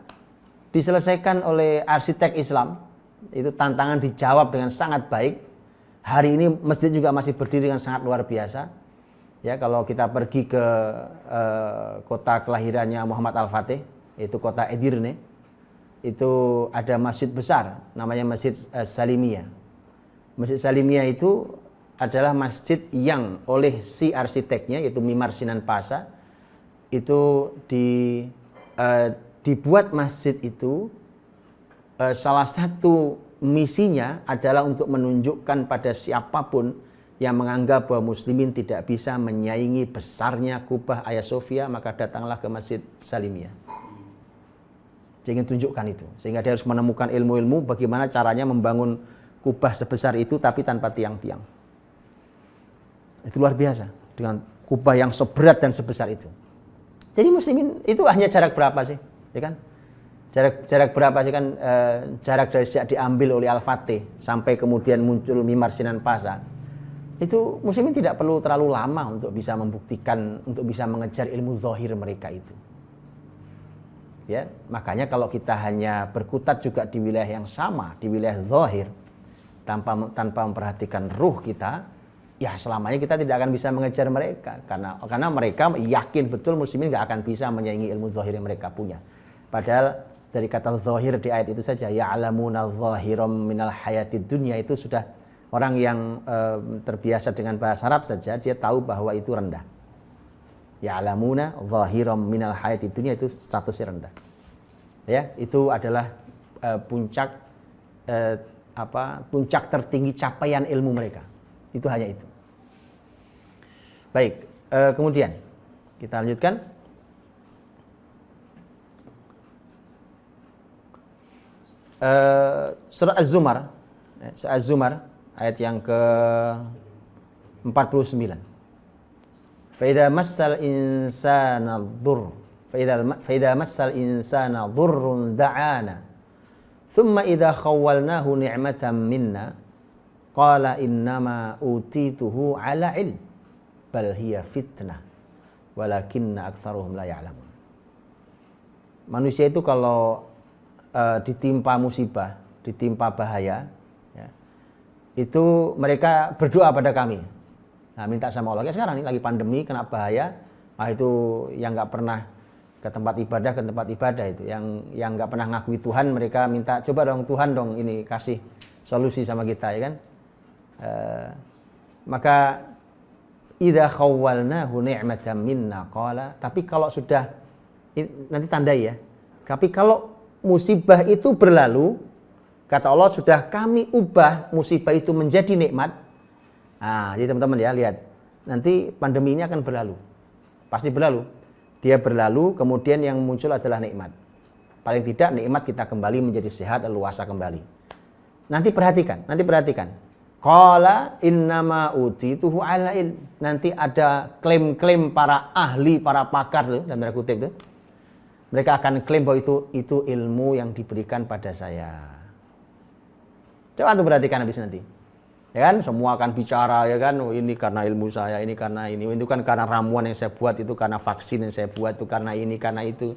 Diselesaikan oleh arsitek Islam. Itu tantangan dijawab dengan sangat baik. Hari ini masjid juga masih berdiri dengan sangat luar biasa. Ya, kalau kita pergi ke kota kelahirannya Muhammad Al-Fatih, itu kota Edirne, itu ada masjid besar namanya Masjid Salimiyah. Masjid Salimiyah itu adalah masjid yang oleh si arsiteknya yaitu Mimar Sinan Pasha itu dibuat masjid itu salah satu misinya adalah untuk menunjukkan pada siapapun yang menganggap bahwa muslimin tidak bisa menyaingi besarnya kubah Hagia Sophia, maka datanglah ke Masjid Salimiyah. Dia ingin tunjukkan itu, sehingga dia harus menemukan ilmu-ilmu bagaimana caranya membangun kubah sebesar itu tapi tanpa tiang-tiang. Itu luar biasa dengan kubah yang seberat dan sebesar itu. Jadi muslimin itu hanya jarak berapa sih, ya kan? Jarak berapa sih kan? Jarak dari sejak diambil oleh Al-Fatih sampai kemudian muncul Mimar Sinan Pasa. Itu muslimin tidak perlu terlalu lama untuk bisa membuktikan, untuk bisa mengejar ilmu zahir mereka itu. Ya, makanya kalau kita hanya berkutat juga di wilayah yang sama, di wilayah zahir, tanpa memperhatikan ruh kita, ya selamanya kita tidak akan bisa mengejar mereka, karena mereka yakin betul muslimin nggak akan bisa menyaingi ilmu zahir yang mereka punya. Padahal dari kata zahir di ayat itu saja, ya'lamuna zahiram minal hayatid dunya, itu sudah orang yang terbiasa dengan bahasa Arab saja dia tahu bahwa itu rendah. Ya'lamuna zahiram minal hayatid dunya, itu statusnya rendah. Ya, itu adalah puncak tertinggi capaian ilmu mereka. Itu hanya itu. Baik, kemudian kita lanjutkan. Surah Az-Zumar, ayat yang ke-49. Fa massal insana dhurr, fa massal insana dhurrun da'ana, thumma idza khawwalnahu ni'matan minna qala innama utituhu ala ilm bal hiya fitnah walakinna aktsaruhum la ya'lamun. Manusia itu kalau ditimpa musibah, ditimpa bahaya, ya, itu mereka berdoa pada kami. Nah, minta sama Allah. Ya, sekarang ini lagi pandemi, kena bahaya, itu yang nggak pernah ke tempat ibadah itu, yang nggak pernah ngakui Tuhan, mereka minta, coba dong Tuhan dong ini kasih solusi sama kita, ya kan? Maka idza khawwalnahu ni'matan minna qala, tapi kalau sudah nanti tandai ya. Tapi kalau musibah itu berlalu, kata Allah, sudah kami ubah musibah itu menjadi nikmat. Nah, jadi teman-teman ya, lihat. Nanti pandemi ini akan berlalu. Pasti berlalu. Dia berlalu, kemudian yang muncul adalah nikmat. Paling tidak nikmat kita kembali menjadi sehat, leluasa kembali. Nanti perhatikan. Qala innama utituhu ala ilm. Nanti ada klaim-klaim para ahli, para pakar tuh, dalam tanda kutip tuh. Mereka akan klaim bahwa itu ilmu yang diberikan pada saya. Coba tuh perhatikan habis nanti. Ya kan, semua akan bicara, ya kan, oh, ini karena ilmu saya, ini karena ini, itu kan karena ramuan yang saya buat, itu karena vaksin yang saya buat, itu karena ini, karena itu.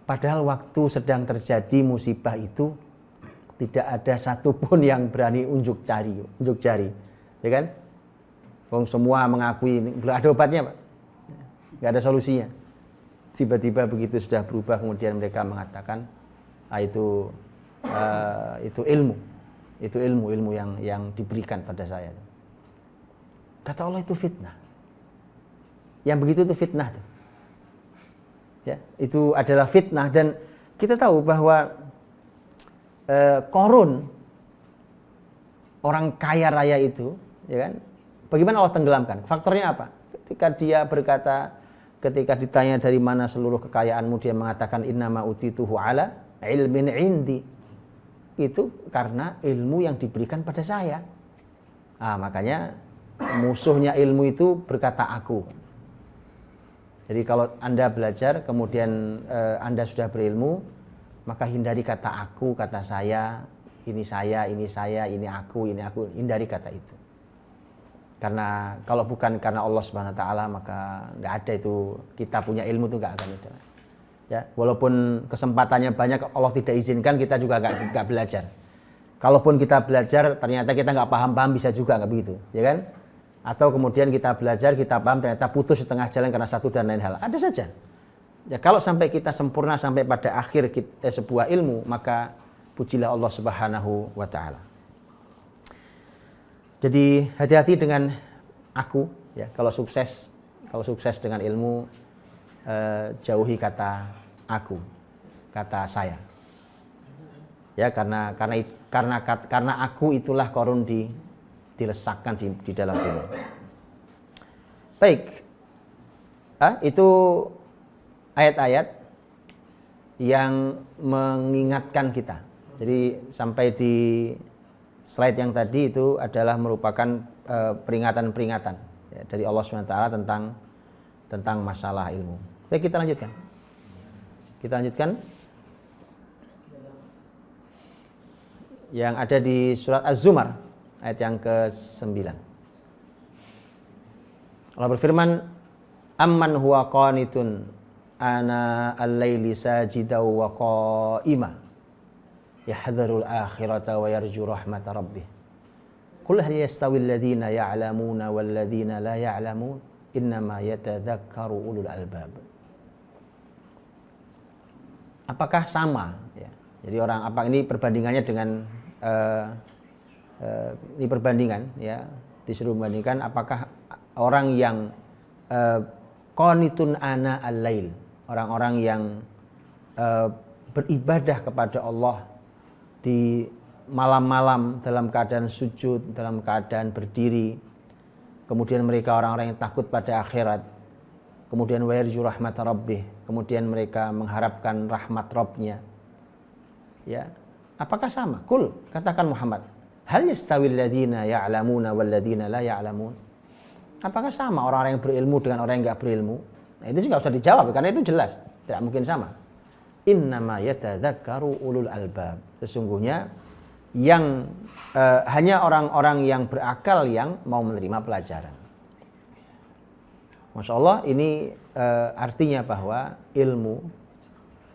Padahal waktu sedang terjadi musibah itu tidak ada satupun yang berani unjuk jari, ya kan? Wong semua mengakui ini belum ada obatnya, Pak. Nggak ada solusinya. Tiba-tiba begitu sudah berubah, kemudian mereka mengatakan itu ilmu yang diberikan pada saya. Kata Allah itu fitnah. Yang begitu itu fitnah tuh. Ya, itu adalah fitnah, dan kita tahu bahwa Qarun, orang kaya raya itu, ya kan? Bagaimana Allah tenggelamkan? Faktornya apa? Ketika ditanya dari mana seluruh kekayaanmu, dia mengatakan innama utituhu ala ilmin indi. Itu karena ilmu yang diberikan pada saya. Makanya musuhnya ilmu itu berkata aku. Jadi kalau Anda belajar, kemudian Anda sudah berilmu, maka hindari kata aku, kata saya, ini aku, hindari kata itu. Karena kalau bukan karena Allah Subhanahu wa taala, maka enggak ada itu, kita punya ilmu itu enggak akan ada. Ya, walaupun kesempatannya banyak, Allah tidak izinkan, kita juga enggak belajar. Kalaupun kita belajar ternyata kita enggak paham-paham, bisa juga enggak begitu, ya kan? Atau kemudian kita belajar, kita paham, ternyata putus setengah jalan karena satu dan lain hal. Ada saja. Ya, kalau sampai kita sempurna sampai pada akhir sebuah ilmu, maka pujilah Allah Subhanahu wa taala. Jadi hati-hati dengan aku, ya. Kalau sukses dengan ilmu, jauhi kata aku, kata saya. Ya, karena aku itulah Qarun dilesakkan di dalam bumi. Baik. Itu ayat-ayat yang mengingatkan kita. Jadi sampai di slide yang tadi itu adalah merupakan peringatan-peringatan, ya, dari Allah SWT tentang tentang masalah ilmu. Baik, kita lanjutkan. Kita lanjutkan yang ada di surat Az-Zumar ayat yang ke-9. Allah berfirman, amman huwa qanitun ana al-laili sajidaw wa qa'ima yahdharul akhirata wa yarju rahmata rabbih. Qul hal yastawi alladhina ya'lamuna wal ladhina la ya'lamun innama yatadhakkaru ulul albab. Apakah sama ya? Jadi orang apa ini perbandingannya dengan ini perbandingan ya, disuruh membandingkan apakah orang yang qanitun ana al-lail, orang-orang yang beribadah kepada Allah di malam-malam dalam keadaan sujud, dalam keadaan berdiri, kemudian mereka orang-orang yang takut pada akhirat, kemudian wa yarju rahmat rabbih, kemudian mereka mengharapkan rahmat Rabbnya ya, apakah sama? Kul, katakan Muhammad, hal yastawil ladzina ya'lamuna wal ladzina la ya'lamun, apakah sama orang-orang yang berilmu dengan orang yang enggak berilmu? Nah, itu juga usah dijawab karena itu jelas tidak mungkin sama. Innama yatadzakkaru ulul albab, sesungguhnya yang hanya orang-orang yang berakal yang mau menerima pelajaran. Masya Allah, ini artinya bahwa ilmu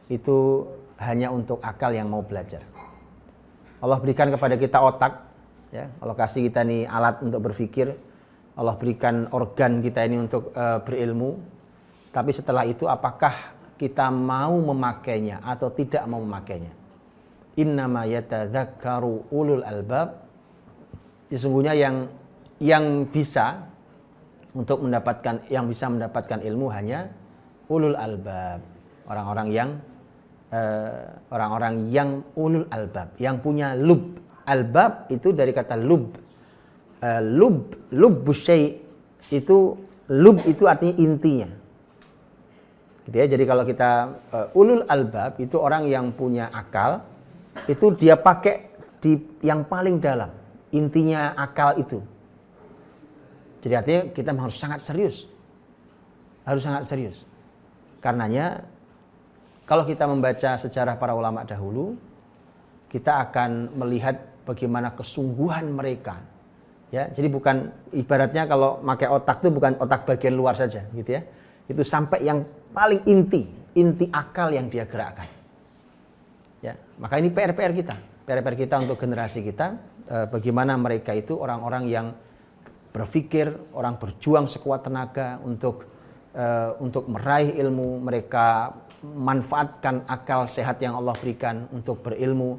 itu hanya untuk akal yang mau belajar. Allah berikan kepada kita otak, ya. Allah kasih kita nih alat untuk berpikir. Allah berikan organ kita ini untuk berilmu. Tapi setelah itu apakah kita mau memakainya atau tidak mau memakainya? Innama yatadzakkaru ulul albab. Sesungguhnya yang bisa untuk mendapatkan, yang bisa mendapatkan ilmu hanya ulul albab, orang-orang yang ulul albab, yang punya lub. Albab itu dari kata lub. Lub syai' itu, lub itu artinya intinya. Gitu ya. Jadi kalau kita ulul albab itu orang yang punya akal, itu dia pakai di yang paling dalam, intinya akal itu. Jadi artinya kita harus sangat serius. Harus sangat serius. Karenanya kalau kita membaca sejarah para ulama dahulu, kita akan melihat bagaimana kesungguhan mereka. Ya, jadi bukan ibaratnya kalau pakai otak itu bukan otak bagian luar saja, gitu ya. Itu sampai yang paling inti akal yang dia gerakkan. Ya, maka ini PR kita untuk generasi kita, bagaimana mereka itu orang-orang yang berpikir, orang berjuang sekuat tenaga untuk meraih ilmu, mereka manfaatkan akal sehat yang Allah berikan untuk berilmu.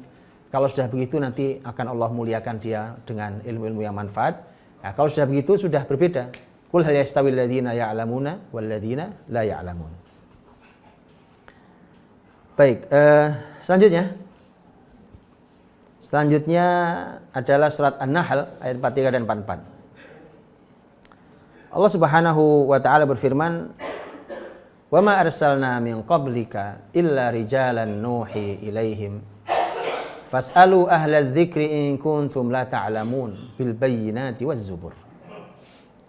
Kalau sudah begitu nanti akan Allah muliakan dia dengan ilmu-ilmu yang manfaat. Nah, kalau sudah begitu sudah berbeda. Qul hal yastawil ladzina ya'lamuna wal ladzina la ya'lamun. Baik, selanjutnya adalah surat An-Nahl ayat 43 dan 44. Allah Subhanahu wa taala berfirman, "Wa ma arsalna min qablika illa rijalan nuhi ilaihim fas'alu ahla dzikri in kuntum la ta'lamun bil bayyinati waz zubur."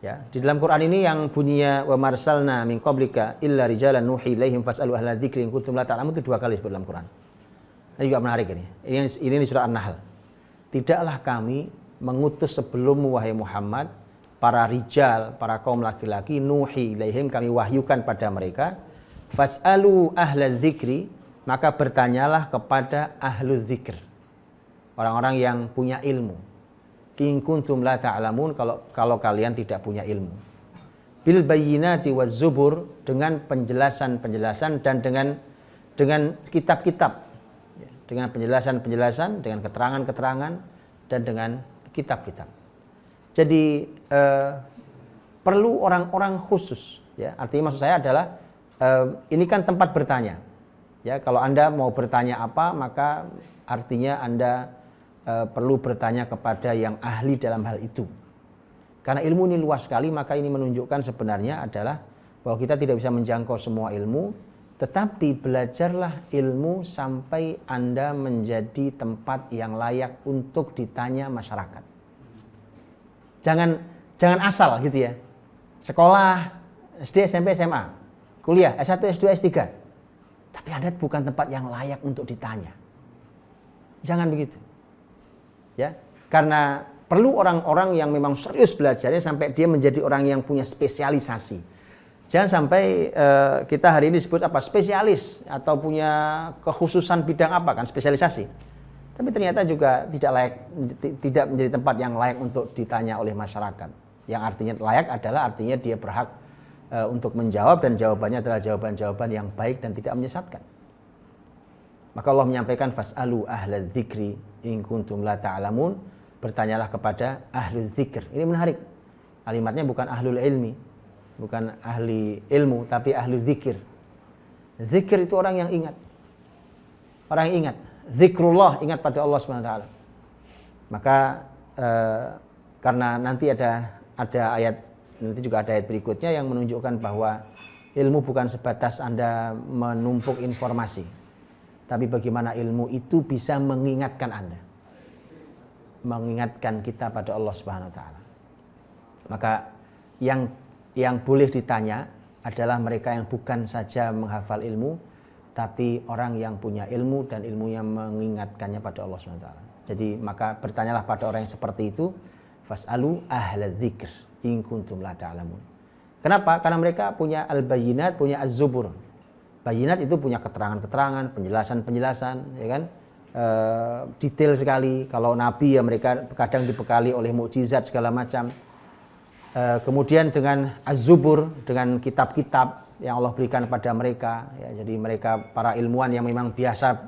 Ya, di dalam Quran ini yang bunyinya wa marsalna min qablika illa rijalan nuhi ilaihim fas'alu ahla dzikri in kuntum la ta'lamun itu 2 kali disebut dalam Quran. Ini juga menarik ini. Ini di surah An-Nahl. Tidaklah kami mengutus sebelummu wahai Muhammad para rijal, para kaum laki-laki, nuhi ilaihim, kami wahyukan pada mereka, fas'alu ahla dzikri, maka bertanyalah kepada ahlu dzikr, orang-orang yang punya ilmu. In kuntum la ta'lamun, kalau kalian tidak punya ilmu. Bil bayyinati waz zubur, dengan penjelasan-penjelasan dan dengan kitab-kitab. Dengan penjelasan-penjelasan, dengan keterangan-keterangan dan dengan kitab-kitab. Jadi perlu orang-orang khusus, ya. Artinya maksud saya adalah ini kan tempat bertanya. Ya, kalau Anda mau bertanya apa, maka artinya Anda perlu bertanya kepada yang ahli dalam hal itu. Karena ilmu ini luas sekali, maka ini menunjukkan sebenarnya adalah bahwa kita tidak bisa menjangkau semua ilmu, tetapi belajarlah ilmu sampai Anda menjadi tempat yang layak untuk ditanya masyarakat. Jangan asal gitu ya. Sekolah SD, SMP, SMA, kuliah, S1, S2, S3. Tapi Anda bukan tempat yang layak untuk ditanya. Jangan begitu. Ya, karena perlu orang-orang yang memang serius belajarnya sampai dia menjadi orang yang punya spesialisasi. Jangan sampai kita hari ini disebut apa? Spesialis atau punya kekhususan bidang apa kan, spesialisasi. Tapi ternyata juga tidak menjadi tempat yang layak untuk ditanya oleh masyarakat. Yang artinya layak adalah artinya dia berhak untuk menjawab dan jawabannya adalah jawaban-jawaban yang baik dan tidak menyesatkan. Maka Allah menyampaikan fas'alu ahlal dzikri in kuntum la ta'lamun, bertanyalah kepada ahlul dzikr. Ini menarik. Kalimatnya bukan ahlul ilmi, bukan ahli ilmu, tapi ahlul dzikir. Zikir itu orang yang ingat. Orang yang ingat. Zikrullah, ingat pada Allah Subhanahu wa taala. Maka karena nanti ada ayat, nanti juga ada ayat berikutnya yang menunjukkan bahwa ilmu bukan sebatas Anda menumpuk informasi, tapi bagaimana ilmu itu bisa mengingatkan Anda, mengingatkan kita pada Allah Subhanahu wa taala. Maka yang boleh ditanya adalah mereka yang bukan saja menghafal ilmu, tapi orang yang punya ilmu dan ilmunya mengingatkannya pada Allah Subhanahu wa taala. Jadi maka bertanyalah pada orang yang seperti itu, fas'alu ahlal dzikr in kuntum la ta'lamun. Kenapa? Karena mereka punya al-bayyinat, punya az-zubur. Bayyinat itu punya keterangan-keterangan, penjelasan-penjelasan, ya kan? Detail sekali. Kalau nabi ya mereka kadang dibekali oleh mukjizat segala macam. Kemudian dengan az-zubur, dengan kitab-kitab yang Allah berikan pada mereka, ya, jadi mereka para ilmuwan yang memang biasa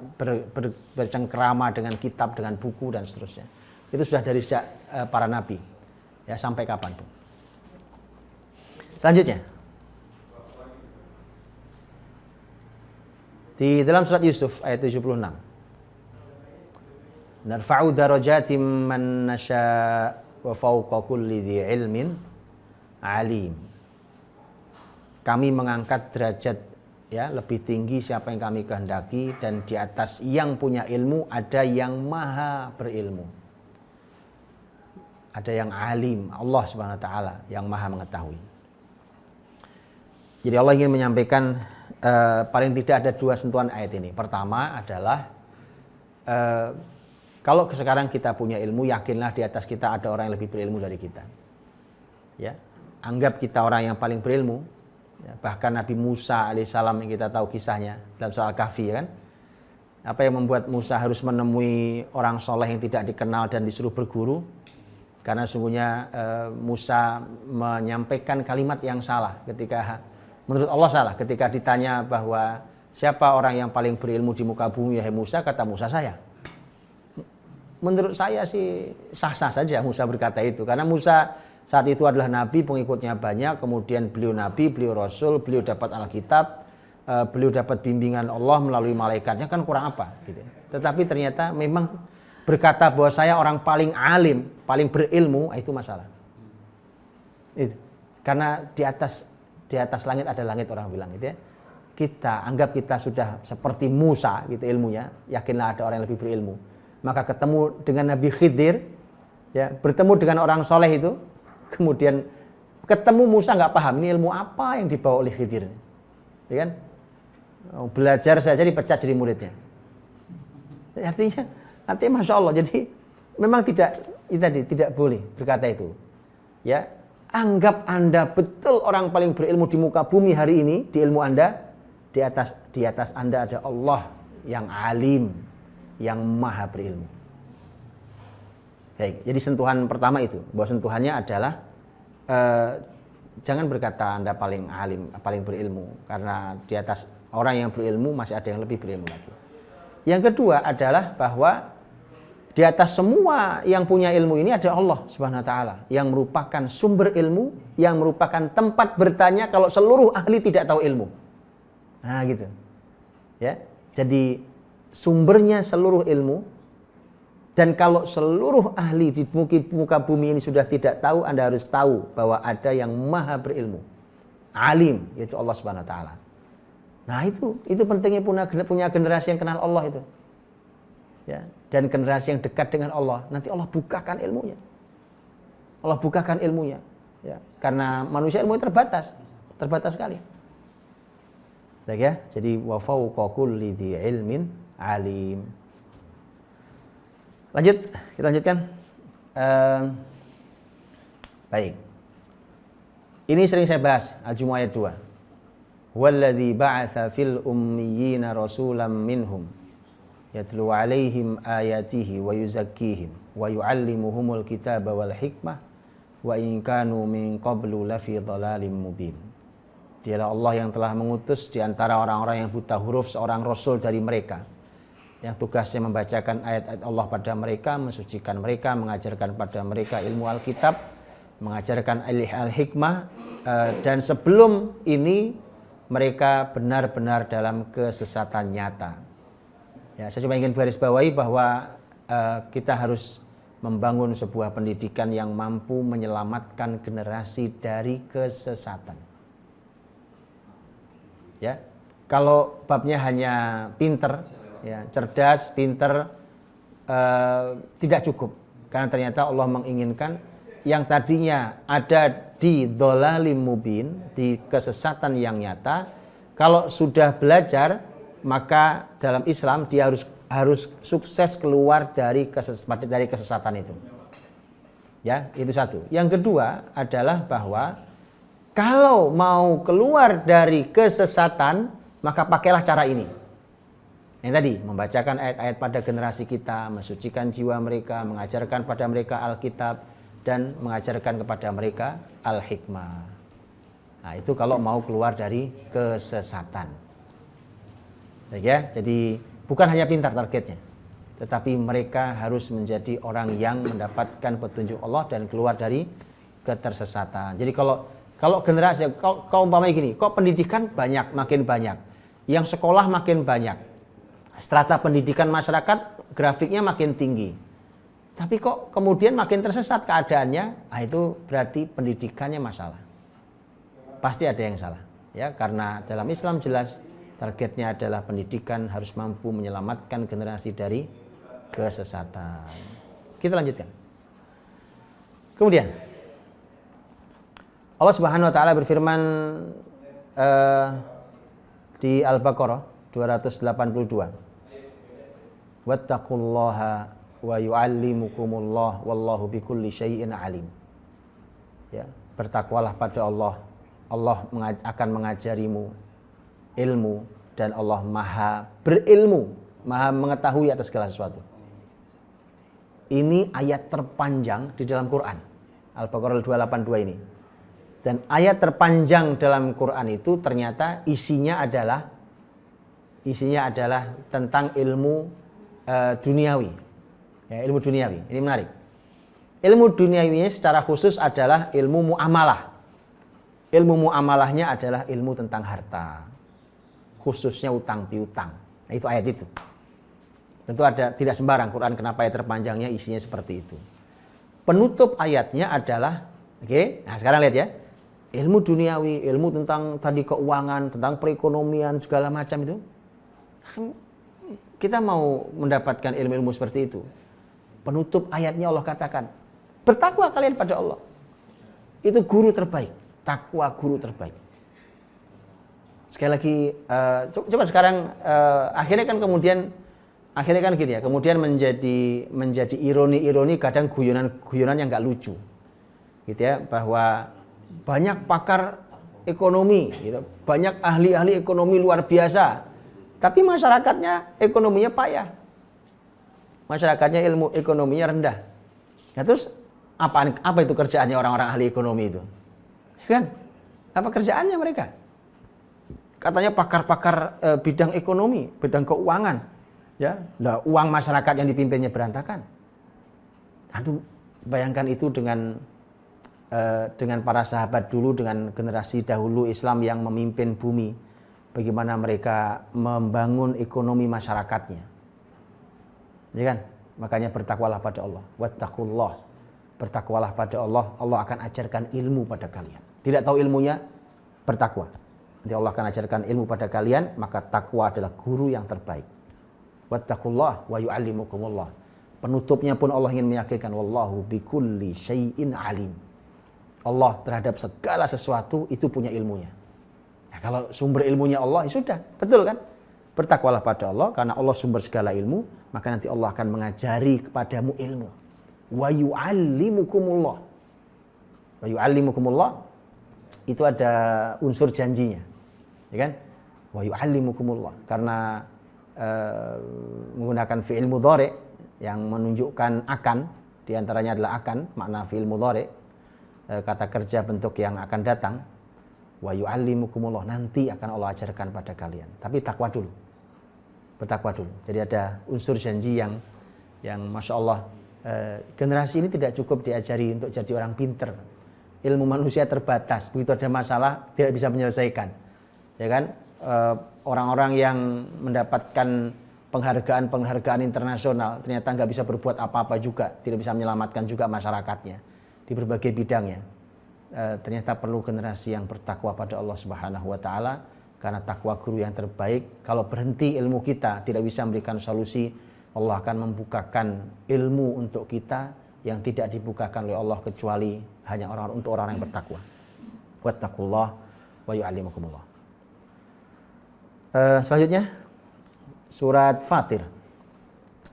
bercengkerama dengan kitab, dengan buku dan seterusnya. Itu sudah dari sejak para nabi, ya, sampai kapanpun. Selanjutnya, di dalam surat Yusuf ayat 76, narfa'u darajatim man nasha' wa fawqa kulli dhi ilmin alim. Kami mengangkat derajat, ya, lebih tinggi siapa yang kami kehendaki, dan di atas yang punya ilmu ada yang maha berilmu. Ada yang alim, Allah Subhanahu wa taala yang maha mengetahui. Jadi Allah ingin menyampaikan paling tidak ada dua sentuhan ayat ini. Pertama adalah kalau sekarang kita punya ilmu, yakinlah di atas kita ada orang yang lebih berilmu dari kita. Ya, anggap kita orang yang paling berilmu. Ya, bahkan Nabi Musa alaihissalam yang kita tahu kisahnya dalam surah Al-Kahfi, ya kan? Apa yang membuat Musa harus menemui orang soleh yang tidak dikenal dan disuruh berguru? Karena sungguhnya Musa menyampaikan kalimat yang salah ketika, menurut Allah salah, ketika ditanya bahwa siapa orang yang paling berilmu di muka bumi, ya Musa, kata Musa saya. Menurut saya sih sah-sah saja Musa berkata itu, karena Musa saat itu adalah nabi, pengikutnya banyak, kemudian beliau nabi, beliau rasul, beliau dapat Alkitab, beliau dapat bimbingan Allah melalui malaikatnya, kan kurang apa gitu. Tetapi ternyata memang berkata bahwa saya orang paling alim, paling berilmu, itu masalah. Itu. Karena di atas langit ada langit, orang bilang gitu ya. Kita anggap kita sudah seperti Musa gitu ilmunya, yakinlah ada orang yang lebih berilmu. Maka ketemu dengan Nabi Khidir, ya, bertemu dengan orang soleh itu, kemudian ketemu Musa nggak paham ini ilmu apa yang dibawa oleh Khidir, ya kan? Belajar saja dipecat jadi muridnya. Artinya masya Allah. Jadi memang tidak boleh berkata itu. Ya, anggap Anda betul orang paling berilmu di muka bumi hari ini, di ilmu Anda, di atas Anda ada Allah yang alim, yang maha berilmu. Baik, jadi sentuhan pertama itu, bahwa sentuhannya adalah jangan berkata Anda paling alim, paling berilmu, karena di atas orang yang berilmu masih ada yang lebih berilmu lagi. Yang kedua adalah bahwa di atas semua yang punya ilmu ini ada Allah Subhanahu wa taala yang merupakan sumber ilmu, yang merupakan tempat bertanya kalau seluruh ahli tidak tahu ilmu. Nah, gitu. Ya. Jadi sumbernya seluruh ilmu, dan kalau seluruh ahli di muka bumi ini sudah tidak tahu, Anda harus tahu bahwa ada yang maha berilmu, alim, yaitu Allah Subhanahu wa taala. Nah, itu pentingnya punya generasi yang kenal Allah itu. Ya, dan generasi yang dekat dengan Allah, nanti Allah bukakan ilmunya. Allah bukakan ilmunya, ya. Karena manusia ilmunya terbatas. terbatas sekali. Baik ya, jadi wa fawqa kulli dzi ilmin alim. Lanjut, kita lanjutkan. Baik. Ini sering saya bahas, Al-Jumu'ah ayat 2. Walladzi ba'atsa fil ummiyina rasulan minhum yatlu 'alaihim ayatihi wa yuzakkihim wa yu'allimuhumul kitaba wal hikmah wa in kanu min qablu lafi dhalalin mubin. Dialah Allah yang telah mengutus di antara orang-orang yang buta huruf seorang rasul dari mereka yang tugasnya membacakan ayat-ayat Allah pada mereka, mensucikan mereka, mengajarkan pada mereka ilmu Alkitab, mengajarkan al-hikmah, dan sebelum ini mereka benar-benar dalam kesesatan nyata. Ya, saya cuma ingin garis bawahi bahwa kita harus membangun sebuah pendidikan yang mampu menyelamatkan generasi dari kesesatan. Ya, kalau babnya hanya pinter, ya, cerdas, pinter, tidak cukup. Karena ternyata Allah menginginkan yang tadinya ada di dhalalim mubin, di kesesatan yang nyata, kalau sudah belajar, maka dalam Islam dia harus sukses keluar dari kesesatan itu. Ya, itu satu. Yang kedua adalah bahwa kalau mau keluar dari kesesatan, maka pakailah cara ini. Yang tadi, membacakan ayat-ayat pada generasi kita, mensucikan jiwa mereka, mengajarkan pada mereka Alkitab, dan mengajarkan kepada mereka Al-Hikmah. Nah, itu kalau mau keluar dari kesesatan. Ya, jadi bukan hanya pintar targetnya, tetapi mereka harus menjadi orang yang mendapatkan petunjuk Allah dan keluar dari ketersesatan. Jadi kalau generasi, kalau umpamanya gini, kok pendidikan banyak, makin banyak, yang sekolah makin banyak, strata pendidikan masyarakat grafiknya makin tinggi, tapi kok kemudian makin tersesat keadaannya, nah itu berarti pendidikannya masalah. Pasti ada yang salah, ya, karena dalam Islam jelas targetnya adalah pendidikan harus mampu menyelamatkan generasi dari kesesatan. Kita lanjutkan. Kemudian Allah Subhanahu wa taala berfirman di Al-Baqarah 282. Wattaqullaha wa yu'allimukumullah wallahu bikulli syai'in alim. Ya, bertakwalah pada Allah. Allah akan mengajarimu ilmu dan Allah Maha berilmu, Maha mengetahui atas segala sesuatu. Ini ayat terpanjang di dalam Quran. Al-Baqarah 282 ini. Dan ayat terpanjang dalam Quran itu ternyata isinya adalah tentang ilmu duniawi. Ya, ilmu duniawi. Ini menarik. Ilmu duniawinya secara khusus adalah ilmu muamalah. Ilmu muamalahnya adalah ilmu tentang harta. Khususnya utang piutang. Nah, itu ayat itu. Tentu tidak sembarang Quran kenapa ayat terpanjangnya isinya seperti itu. Penutup ayatnya adalah, nah sekarang lihat ya. Ilmu duniawi, ilmu tentang tadi keuangan, tentang perekonomian, segala macam itu. Kita mau mendapatkan ilmu-ilmu seperti itu. Penutup ayatnya Allah katakan, bertakwa kalian pada Allah. Itu guru terbaik. Takwa guru terbaik. Sekali lagi, coba sekarang, akhirnya kan gini ya, kemudian menjadi ironi-ironi, kadang guyonan yang nggak lucu. Gitu ya, bahwa banyak pakar ekonomi, gitu. Banyak ahli-ahli ekonomi luar biasa, tapi masyarakatnya ekonominya payah, masyarakatnya ilmu ekonominya rendah. Nah terus apa itu kerjaannya orang-orang ahli ekonomi itu? Kan? Apa kerjaannya mereka? Katanya pakar-pakar bidang ekonomi, bidang keuangan, ya. Nah, uang masyarakat yang dipimpinnya berantakan. Aduh, bayangkan itu dengan para sahabat dulu, dengan generasi dahulu Islam yang memimpin bumi, bagaimana mereka membangun ekonomi masyarakatnya, ya kan? Makanya bertakwalah pada Allah. Wattaqullah, bertakwalah pada Allah. Allah akan ajarkan ilmu pada kalian. Tidak tahu ilmunya, bertakwa. Nanti Allah akan ajarkan ilmu pada kalian, maka takwa adalah guru yang terbaik. Wattaqullah wa yu'allimukumullah. Penutupnya pun Allah ingin meyakinkan, wallahu bikulli syai'in alim. Allah terhadap segala sesuatu itu punya ilmunya. Nah, kalau sumber ilmunya Allah, ya sudah, betul kan? Bertakwalah pada Allah, karena Allah sumber segala ilmu, maka nanti Allah akan mengajari kepadamu ilmu. Wa yu'allimukumullah. Wa yu'allimukumullah, itu ada unsur janjinya. Ya kan? Wa yu'allimukumullah. Karena menggunakan fi'il mudhari yang menunjukkan akan, diantaranya adalah akan, makna fi'il mudhari, kata kerja bentuk yang akan datang. Wa yu'allimukumullah, nanti akan Allah ajarkan pada kalian. Tapi takwa dulu. Bertakwa dulu. Jadi ada unsur janji yang Masya Allah, generasi ini tidak cukup diajari untuk jadi orang pinter. Ilmu manusia terbatas. Begitu ada masalah tidak bisa menyelesaikan. Ya kan? Orang-orang yang mendapatkan penghargaan internasional ternyata nggak bisa berbuat apa-apa juga, tidak bisa menyelamatkan juga masyarakatnya di berbagai bidangnya. Ternyata perlu generasi yang bertakwa pada Allah Subhanahu wa taala, karena takwa guru yang terbaik. Kalau berhenti ilmu kita tidak bisa memberikan solusi, Allah akan membukakan ilmu untuk kita yang tidak dibukakan oleh Allah kecuali hanya untuk orang yang bertakwa. Wattaqullah wa yu'allimukumullah. Selanjutnya surat Fatir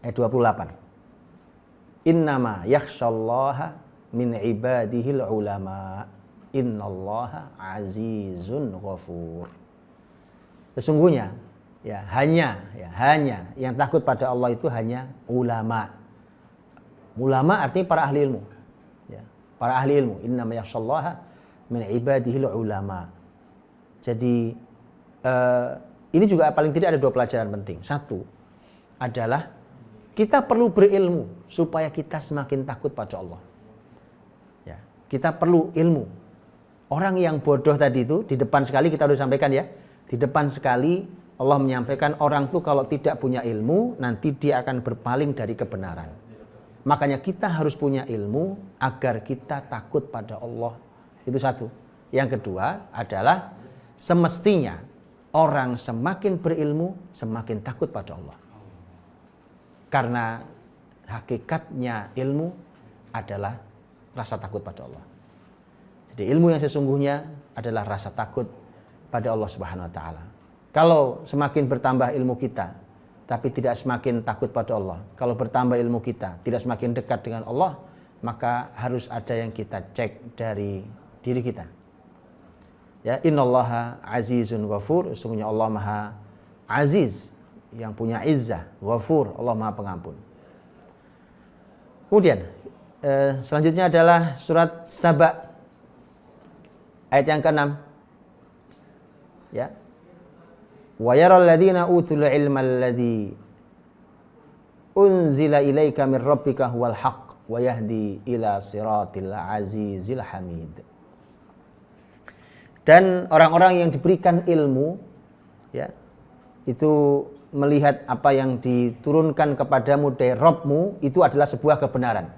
ayat 28. Innama yakhshallaha min ibadihil ulama. Innallaha azizun ghafur. Sesungguhnya hanya yang takut pada Allah itu hanya ulama. Ulama artinya para ahli ilmu. Ya, para ahli ilmu. Innama yakhshallaha min ibadihil ulama. Jadi ini juga paling tidak ada 2 pelajaran penting. Satu adalah kita perlu berilmu supaya kita semakin takut pada Allah. Ya, kita perlu ilmu. Orang yang bodoh tadi itu di depan sekali kita sudah sampaikan ya. Di depan sekali Allah menyampaikan orang itu kalau tidak punya ilmu nanti dia akan berpaling dari kebenaran. Makanya kita harus punya ilmu agar kita takut pada Allah. Itu satu. Yang kedua adalah semestinya orang semakin berilmu semakin takut pada Allah. Karena hakikatnya ilmu adalah rasa takut pada Allah. Jadi ilmu yang sesungguhnya adalah rasa takut pada Allah Subhanahu wa taala. Kalau semakin bertambah ilmu kita tapi tidak semakin takut pada Allah, kalau bertambah ilmu kita tidak semakin dekat dengan Allah, maka harus ada yang kita cek dari diri kita. Ya, innallaha azizun ghafur, sesungguhnya Allah Maha Aziz, yang punya izzah, ghafur, Allah Maha Pengampun. Kemudian selanjutnya adalah surat Saba ayat yang ke-6. Ya. Wa yaral ladzina utul ilma alladzi unzila ilaika min rabbika huwal haqq wa yahdi ila siratil azizil hamid. Dan orang-orang yang diberikan ilmu ya, itu melihat apa yang diturunkan kepadamu dari Rabbmu itu adalah sebuah kebenaran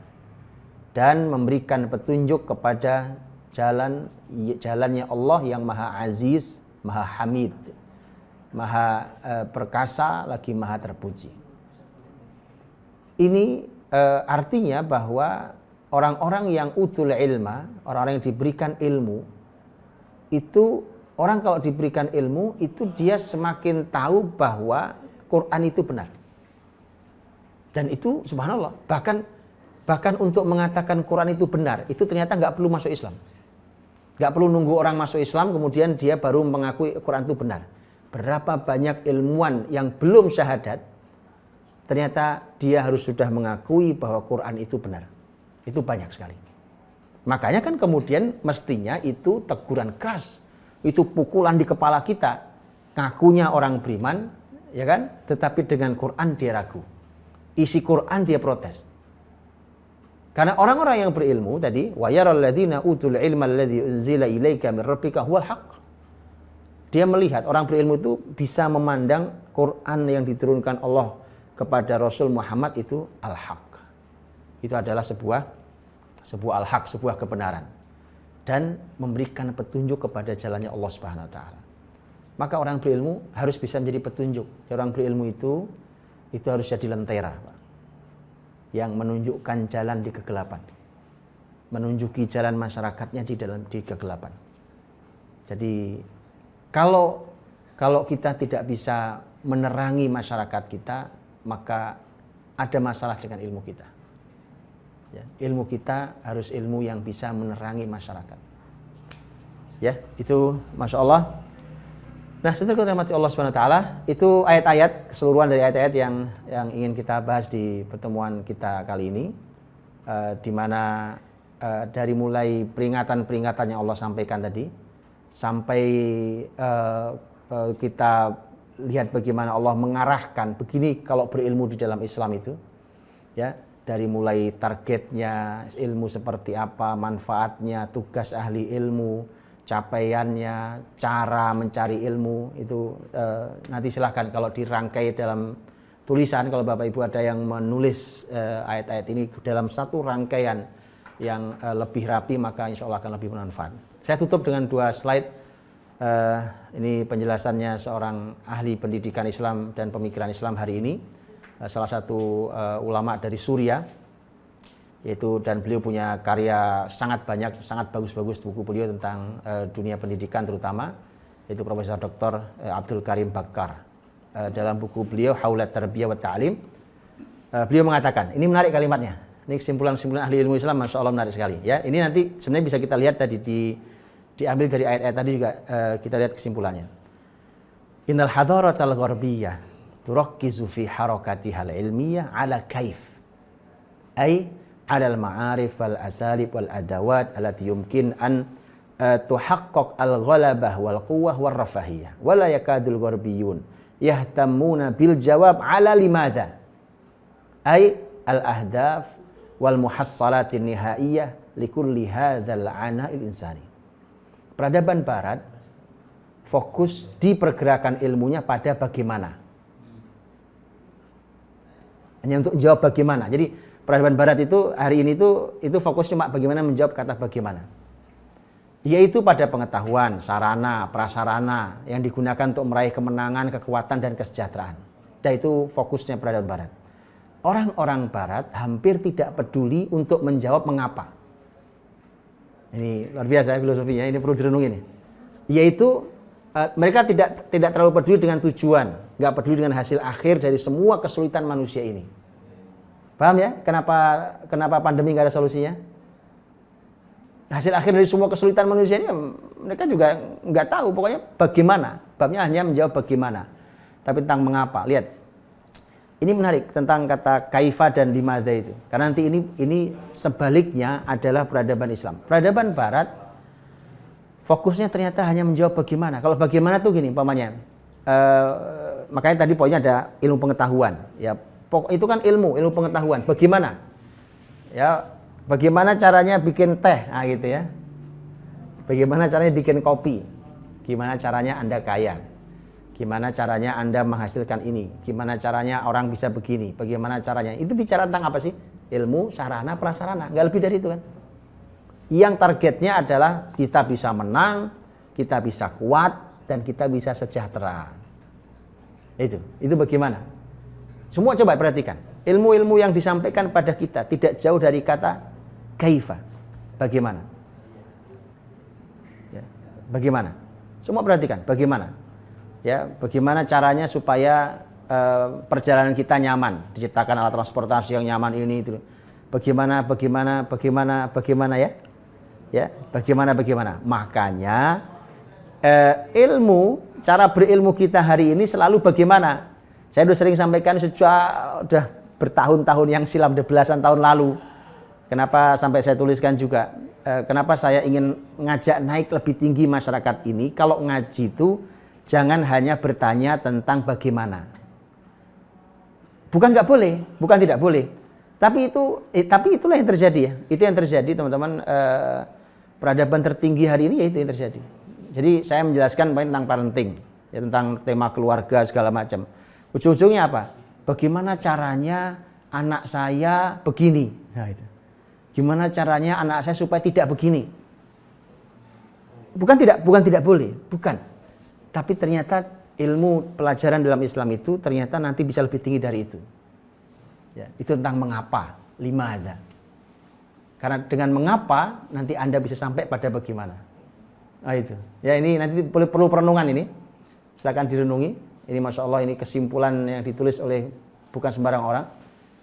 dan memberikan petunjuk kepada jalannya Allah yang Maha Aziz, Maha Hamid, Maha perkasa lagi Maha terpuji. Ini artinya bahwa orang-orang yang utul ilma, orang-orang yang diberikan ilmu, itu orang kalau diberikan ilmu itu dia semakin tahu bahwa Quran itu benar. Dan itu subhanallah, bahkan untuk mengatakan Quran itu benar, itu ternyata nggak perlu masuk Islam. Nggak perlu nunggu orang masuk Islam kemudian dia baru mengakui Quran itu benar. Berapa banyak ilmuwan yang belum syahadat, ternyata dia harus sudah mengakui bahwa Quran itu benar. Itu banyak sekali. Makanya kan kemudian mestinya itu teguran keras, itu pukulan di kepala kita. Ngakunya orang beriman, ya kan? Tetapi dengan Quran dia ragu. Isi Quran dia protes. Karena orang-orang yang berilmu tadi, wa yaral ladzina utul ilma alladzi unzila ilaika min rabbika huwal haqq. Dia melihat orang berilmu itu bisa memandang Quran yang diturunkan Allah kepada Rasul Muhammad itu al-haq. Itu adalah sebuah al-haq, sebuah kebenaran. Dan memberikan petunjuk kepada jalannya Allah Subhanahu wa taala. Maka orang berilmu harus bisa menjadi petunjuk. Orang berilmu itu harus jadi lentera, Pak, yang menunjukkan jalan di kegelapan, menunjuki jalan masyarakatnya di kegelapan. Jadi Kalau kita tidak bisa menerangi masyarakat kita, maka ada masalah dengan ilmu kita. Ya, ilmu kita harus ilmu yang bisa menerangi masyarakat. Ya, itu Masya Allah. Nah, setelah rahmati Allah Subhanahu wa taala, itu ayat-ayat keseluruhan dari ayat-ayat yang ingin kita bahas di pertemuan kita kali ini, di mana dari mulai peringatan-peringatan yang Allah sampaikan tadi sampai kita lihat bagaimana Allah mengarahkan begini kalau berilmu di dalam Islam itu, ya, dari mulai targetnya ilmu seperti apa, manfaatnya, tugas ahli ilmu, capaiannya, cara mencari ilmu itu nanti silahkan kalau dirangkai dalam tulisan, kalau Bapak Ibu ada yang menulis ayat-ayat ini dalam satu rangkaian yang lebih rapi, maka insya Allah akan lebih bermanfaat. Saya tutup dengan 2 slide. Ini penjelasannya seorang ahli pendidikan Islam dan pemikiran Islam hari ini, salah satu ulama dari Suriah, yaitu, dan beliau punya karya sangat banyak, sangat bagus-bagus buku beliau tentang dunia pendidikan terutama, yaitu Profesor Dr. Abdul Karim Bakar. Dalam buku beliau Haulat Tarbiyah wa Ta'lim, beliau mengatakan, ini menarik kalimatnya, ini kesimpulan-kesimpulan ahli ilmu Islam, Masya Allah menarik sekali. Ya, ini nanti sebenarnya bisa kita lihat tadi diambil dari ayat-ayat tadi juga, kita lihat kesimpulannya. Innal hadaratal gharbiyah turakkizu fi harakatiha al-ilmiyah ala kaif, ay ala al-ma'arif wal asalib wal adawat allati yumkin an tuhaqqaq al-ghalabah wal quwwah wal rafahiyah wa la yakadul gharbiyun yahtammuna bil jawab ala limadha, ay al-ahdaf wal muhassalatin nihaiyah likulli hadzal ana'il insani. Peradaban Barat fokus di pergerakan ilmunya pada bagaimana. Hanya untuk jawab bagaimana. Jadi peradaban Barat itu hari ini itu fokus cuma bagaimana menjawab kata bagaimana. Yaitu pada pengetahuan, sarana, prasarana yang digunakan untuk meraih kemenangan, kekuatan dan kesejahteraan. Dan itu fokusnya peradaban Barat. Orang-orang Barat hampir tidak peduli untuk menjawab mengapa. Ini luar biasa filosofinya, ini perlu direnungi nih. Yaitu mereka tidak terlalu peduli dengan tujuan, nggak peduli dengan hasil akhir dari semua kesulitan manusia ini. Paham ya? Kenapa pandemi nggak ada solusinya? Hasil akhir dari semua kesulitan manusia ini mereka juga nggak tahu. Pokoknya bagaimana? Babnya hanya menjawab bagaimana. Tapi tentang mengapa. Lihat. Ini menarik tentang kata kaifa dan limadha itu. Karena nanti ini sebaliknya adalah peradaban Islam. Peradaban Barat fokusnya ternyata hanya menjawab bagaimana. Kalau bagaimana tuh gini, umpamanya. Makanya tadi poinnya ada ilmu pengetahuan. Ya, itu kan ilmu pengetahuan. Bagaimana? Ya, bagaimana caranya bikin teh? Nah, gitu ya. Bagaimana caranya bikin kopi? Gimana caranya Anda kaya? Gimana caranya Anda menghasilkan ini? Gimana caranya orang bisa begini? Bagaimana caranya? Itu bicara tentang apa sih? Ilmu, sarana, prasarana. Nggak lebih dari itu kan? Yang targetnya adalah kita bisa menang, kita bisa kuat, dan kita bisa sejahtera. Itu bagaimana? Semua coba perhatikan. Ilmu-ilmu yang disampaikan pada kita tidak jauh dari kata kaifa. Bagaimana? Ya, bagaimana? Semua perhatikan. Bagaimana? Ya, bagaimana caranya supaya perjalanan kita nyaman, diciptakan alat transportasi yang nyaman ini itu. Bagaimana ya? Ya, bagaimana? Makanya cara berilmu kita hari ini selalu bagaimana? Saya sudah sering sampaikan sudah bertahun-tahun yang silam, belasan tahun lalu. Kenapa sampai saya tuliskan juga? Kenapa saya ingin ngajak naik lebih tinggi masyarakat ini? Kalau ngaji itu jangan hanya bertanya tentang bagaimana. Bukan nggak boleh, bukan tidak boleh. Tapi itulah yang terjadi ya. Itu yang terjadi teman-teman. Peradaban tertinggi hari ini yaitu yang terjadi. Jadi saya menjelaskan tentang parenting, ya, tentang tema keluarga segala macam. Ujung-ujungnya apa? Bagaimana caranya anak saya begini? Nah, itu. Gimana caranya anak saya supaya tidak begini? Bukan tidak boleh, bukan. Tapi ternyata ilmu pelajaran dalam Islam itu ternyata nanti bisa lebih tinggi dari itu. Ya, itu tentang mengapa, limadha. Karena dengan mengapa nanti Anda bisa sampai pada bagaimana. Ah itu. Ya ini nanti perlu perenungan ini. Silakan direnungi. Ini Masya Allah ini kesimpulan yang ditulis oleh bukan sembarang orang.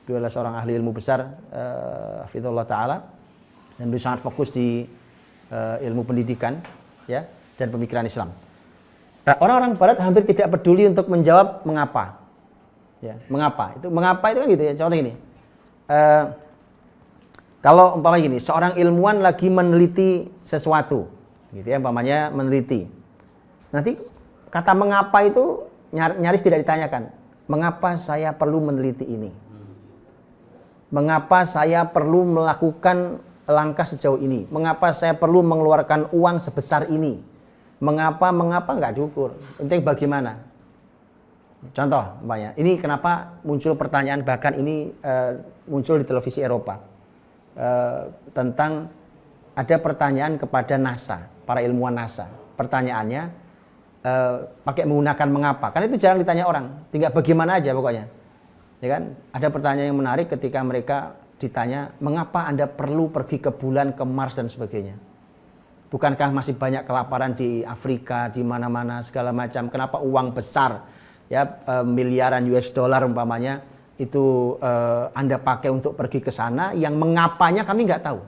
Dia adalah seorang ahli ilmu besar, hafizahullah taala, dan beliau sangat fokus di ilmu pendidikan, ya, dan pemikiran Islam. Orang-orang Barat hampir tidak peduli untuk menjawab mengapa. Ya, mengapa itu kan gitu ya. Contoh ini. Kalau umpamanya gini, seorang ilmuwan lagi meneliti sesuatu, gitu ya, umpamanya meneliti. Nanti kata mengapa itu nyaris tidak ditanyakan. Mengapa saya perlu meneliti ini? Mengapa saya perlu melakukan langkah sejauh ini? Mengapa saya perlu mengeluarkan uang sebesar ini? Mengapa nggak diukur. Penting bagaimana? Contoh, umpamanya, ini kenapa muncul pertanyaan, bahkan ini muncul di televisi Eropa. Tentang ada pertanyaan kepada NASA, para ilmuwan NASA. Pertanyaannya pakai menggunakan mengapa, karena itu jarang ditanya orang, tinggal bagaimana aja pokoknya, ya kan? Ada pertanyaan yang menarik ketika mereka ditanya, mengapa Anda perlu pergi ke bulan, ke Mars dan sebagainya? Bukankah masih banyak kelaparan di Afrika, di mana-mana segala macam? Kenapa uang besar, ya, miliaran US dollar umpamanya itu Anda pakai untuk pergi ke sana, yang mengapanya kami nggak tahu.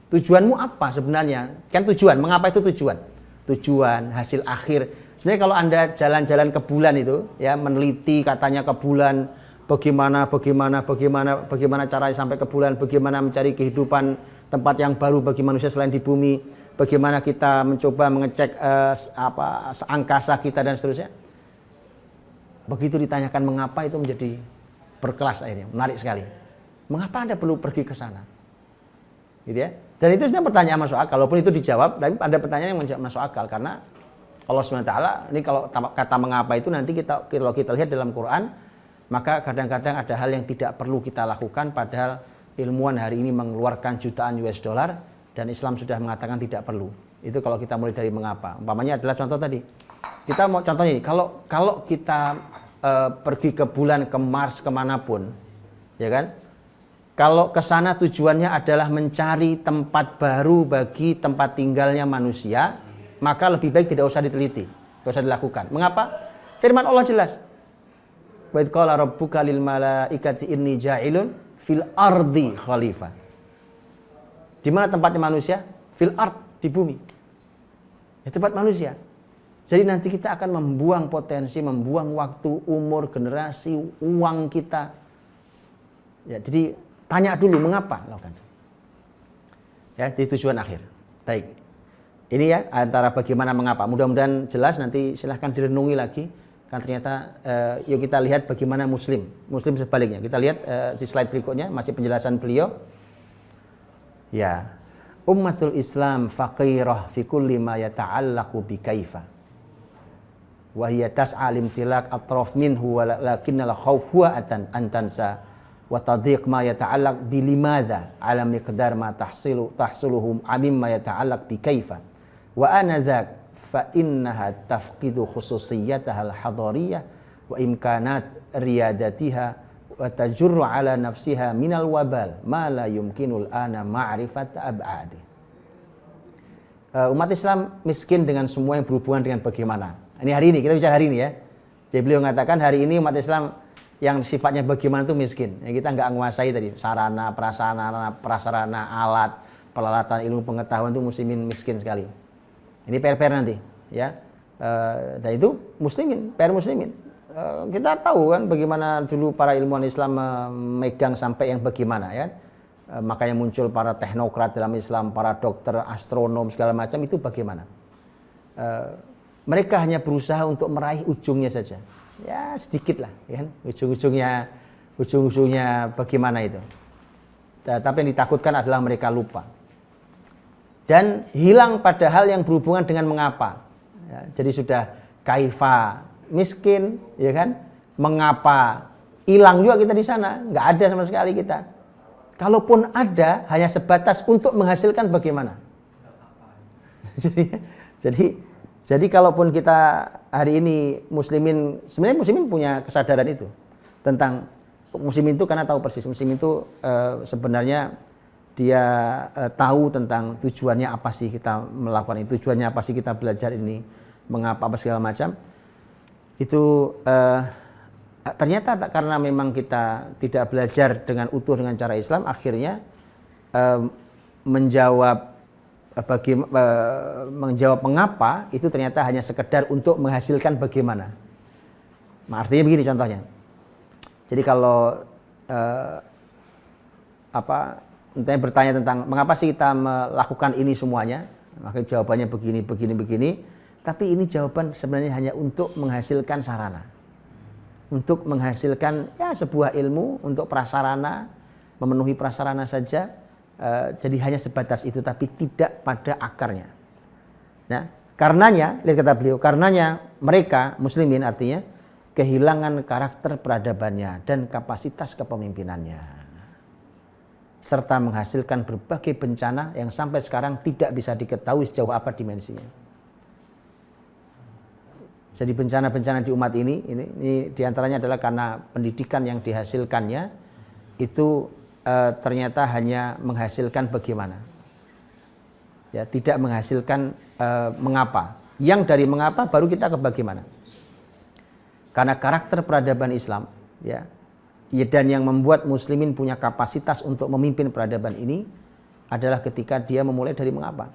Tujuanmu apa sebenarnya? Kan tujuan, mengapa itu tujuan? Tujuan, hasil akhir. Sebenarnya kalau Anda jalan-jalan ke bulan itu, ya, meneliti katanya ke bulan, bagaimana caranya sampai ke bulan, bagaimana mencari kehidupan tempat yang baru bagi manusia selain di bumi, bagaimana kita mencoba mengecek angkasa kita dan seterusnya. Begitu ditanyakan mengapa, itu menjadi berkelas akhirnya, menarik sekali. Mengapa Anda perlu pergi ke sana? Gitu ya. Dan itu sebenarnya pertanyaan masuk akal. Kalaupun itu dijawab, tapi ada pertanyaan yang masuk akal, karena Allah SWT, ini kalau kata mengapa itu nanti kalau kita lihat dalam Quran, maka kadang-kadang ada hal yang tidak perlu kita lakukan, padahal ilmuwan hari ini mengeluarkan jutaan US dollar dan Islam sudah mengatakan tidak perlu. Itu kalau kita mulai dari mengapa. Umpamanya adalah contoh tadi. Kita mau contohnya ini, kalau kita pergi ke bulan, ke Mars, kemanapun, ya kan? Kalau ke sana tujuannya adalah mencari tempat baru bagi tempat tinggalnya manusia, maka lebih baik tidak usah diteliti, tidak usah dilakukan. Mengapa? Firman Allah jelas. Wa idz qala rabbuka lil malaikati inni ja'ilun fil ardi khalifah. Di mana tempatnya manusia? Fil ard, di bumi. Ya, tempat manusia. Jadi nanti kita akan membuang potensi, membuang waktu, umur, generasi, uang kita. Ya, jadi tanya dulu mengapa lakukan. Ya, di tujuan akhir. Baik. Ini ya antara bagaimana mengapa. Mudah-mudahan jelas, nanti silahkan direnungi lagi. Kan ternyata yuk kita lihat bagaimana Muslim sebaliknya. Kita lihat di slide berikutnya masih penjelasan beliau. Ya, ummatul Islam faqirah fi kulli ma yata'allaqu bi kaifa. Wa hiya tas'a limtilak atraf minhu walakinnal khauf huwa antansa wa tadhiq ma yata'allaq bi limadha ala miqdar ma tahsuluhum amimma yata'allaq bi kaifa wa anadhak fa innaha tafqidu khususiyataha al-hadariyah wa imkanat riyadatiha wa tajurru ala nafsiha minal wabal ma la yumkinul ana ma'rifat ab'adi. Umat Islam miskin dengan semua yang berhubungan dengan bagaimana. Ini hari ini, kita bicara hari ini ya. Jadi beliau mengatakan hari ini umat Islam yang sifatnya bagaimana itu miskin. Ya, kita nggak menguasai tadi sarana, prasarana, alat, peralatan, ilmu pengetahuan itu muslimin miskin sekali. Ini PR nanti, ya. Dan itu muslimin, PR muslimin. Kita tahu kan bagaimana dulu para ilmuwan Islam memegang sampai yang bagaimana ya. Makanya muncul para teknokrat dalam Islam, para dokter, astronom segala macam itu bagaimana. Mereka hanya berusaha untuk meraih ujungnya saja. Ya sedikit lah, ya kan? Ujung-ujungnya bagaimana itu. Tapi yang ditakutkan adalah mereka lupa. Dan hilang pada hal yang berhubungan dengan mengapa. Ya, jadi sudah kaifa, miskin, ya kan? Mengapa, hilang juga kita di sana. Nggak ada sama sekali kita. Kalaupun ada, hanya sebatas untuk menghasilkan bagaimana. Jadi kalaupun kita hari ini sebenarnya muslimin punya kesadaran itu tentang muslimin itu, karena tahu persis muslimin itu sebenarnya dia tahu tentang tujuannya apa sih kita melakukan itu, tujuannya apa sih kita belajar ini, mengapa apa segala macam. Itu ternyata karena memang kita tidak belajar dengan utuh dengan cara Islam, akhirnya menjawab mengapa itu ternyata hanya sekedar untuk menghasilkan bagaimana. Artinya begini contohnya. Jadi kalau entah bertanya tentang mengapa sih kita melakukan ini semuanya, maka jawabannya begini. Tapi ini jawaban sebenarnya hanya untuk menghasilkan sarana, untuk menghasilkan sebuah ilmu untuk prasarana, memenuhi prasarana saja. Jadi hanya sebatas itu, tapi tidak pada akarnya. Nah, karenanya, lihat kata beliau, karenanya mereka muslimin artinya kehilangan karakter peradabannya dan kapasitas kepemimpinannya, serta menghasilkan berbagai bencana yang sampai sekarang tidak bisa diketahui sejauh apa dimensinya. Jadi bencana-bencana di umat ini diantaranya adalah karena pendidikan yang dihasilkannya itu ternyata hanya menghasilkan bagaimana, ya, tidak menghasilkan mengapa. Yang dari mengapa baru kita ke bagaimana. Karena karakter peradaban Islam, ya, dan yang membuat muslimin punya kapasitas untuk memimpin peradaban ini adalah ketika dia memulai dari mengapa.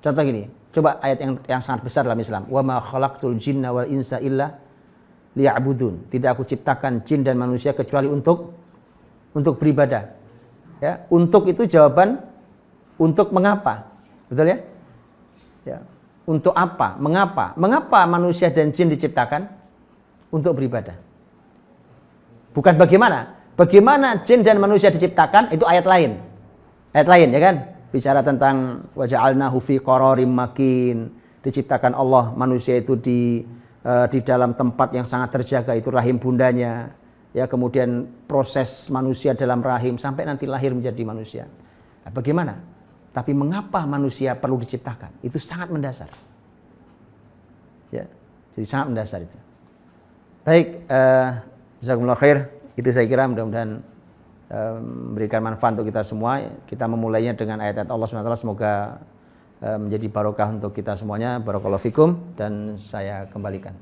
Contoh gini, coba ayat yang sangat besar dalam Islam. Wa ma khalaqtul jinna wal insa illa liya'budun. Tidak aku ciptakan jin dan manusia kecuali untuk beribadah. Ya, untuk itu jawaban untuk mengapa. Betul ya? Ya. Untuk apa? Mengapa? Mengapa manusia dan jin diciptakan? Untuk beribadah. Bukan bagaimana. Bagaimana jin dan manusia diciptakan itu ayat lain. Ayat lain ya kan? Bicara tentang waja'alnahu fi qararim makin, diciptakan Allah manusia itu di dalam tempat yang sangat terjaga, itu rahim bundanya, ya, kemudian proses manusia dalam rahim sampai nanti lahir menjadi manusia. Nah, bagaimana? Tapi mengapa manusia perlu diciptakan? Itu sangat mendasar. Ya, jadi sangat mendasar itu. Baik, jazakumullah khair. Itu saya kira mudah-mudahan memberikan manfaat untuk kita semua. Kita memulainya dengan ayat-ayat Allah SWT, semoga menjadi barokah untuk kita semuanya. Barakallahu fikum, dan saya kembalikan.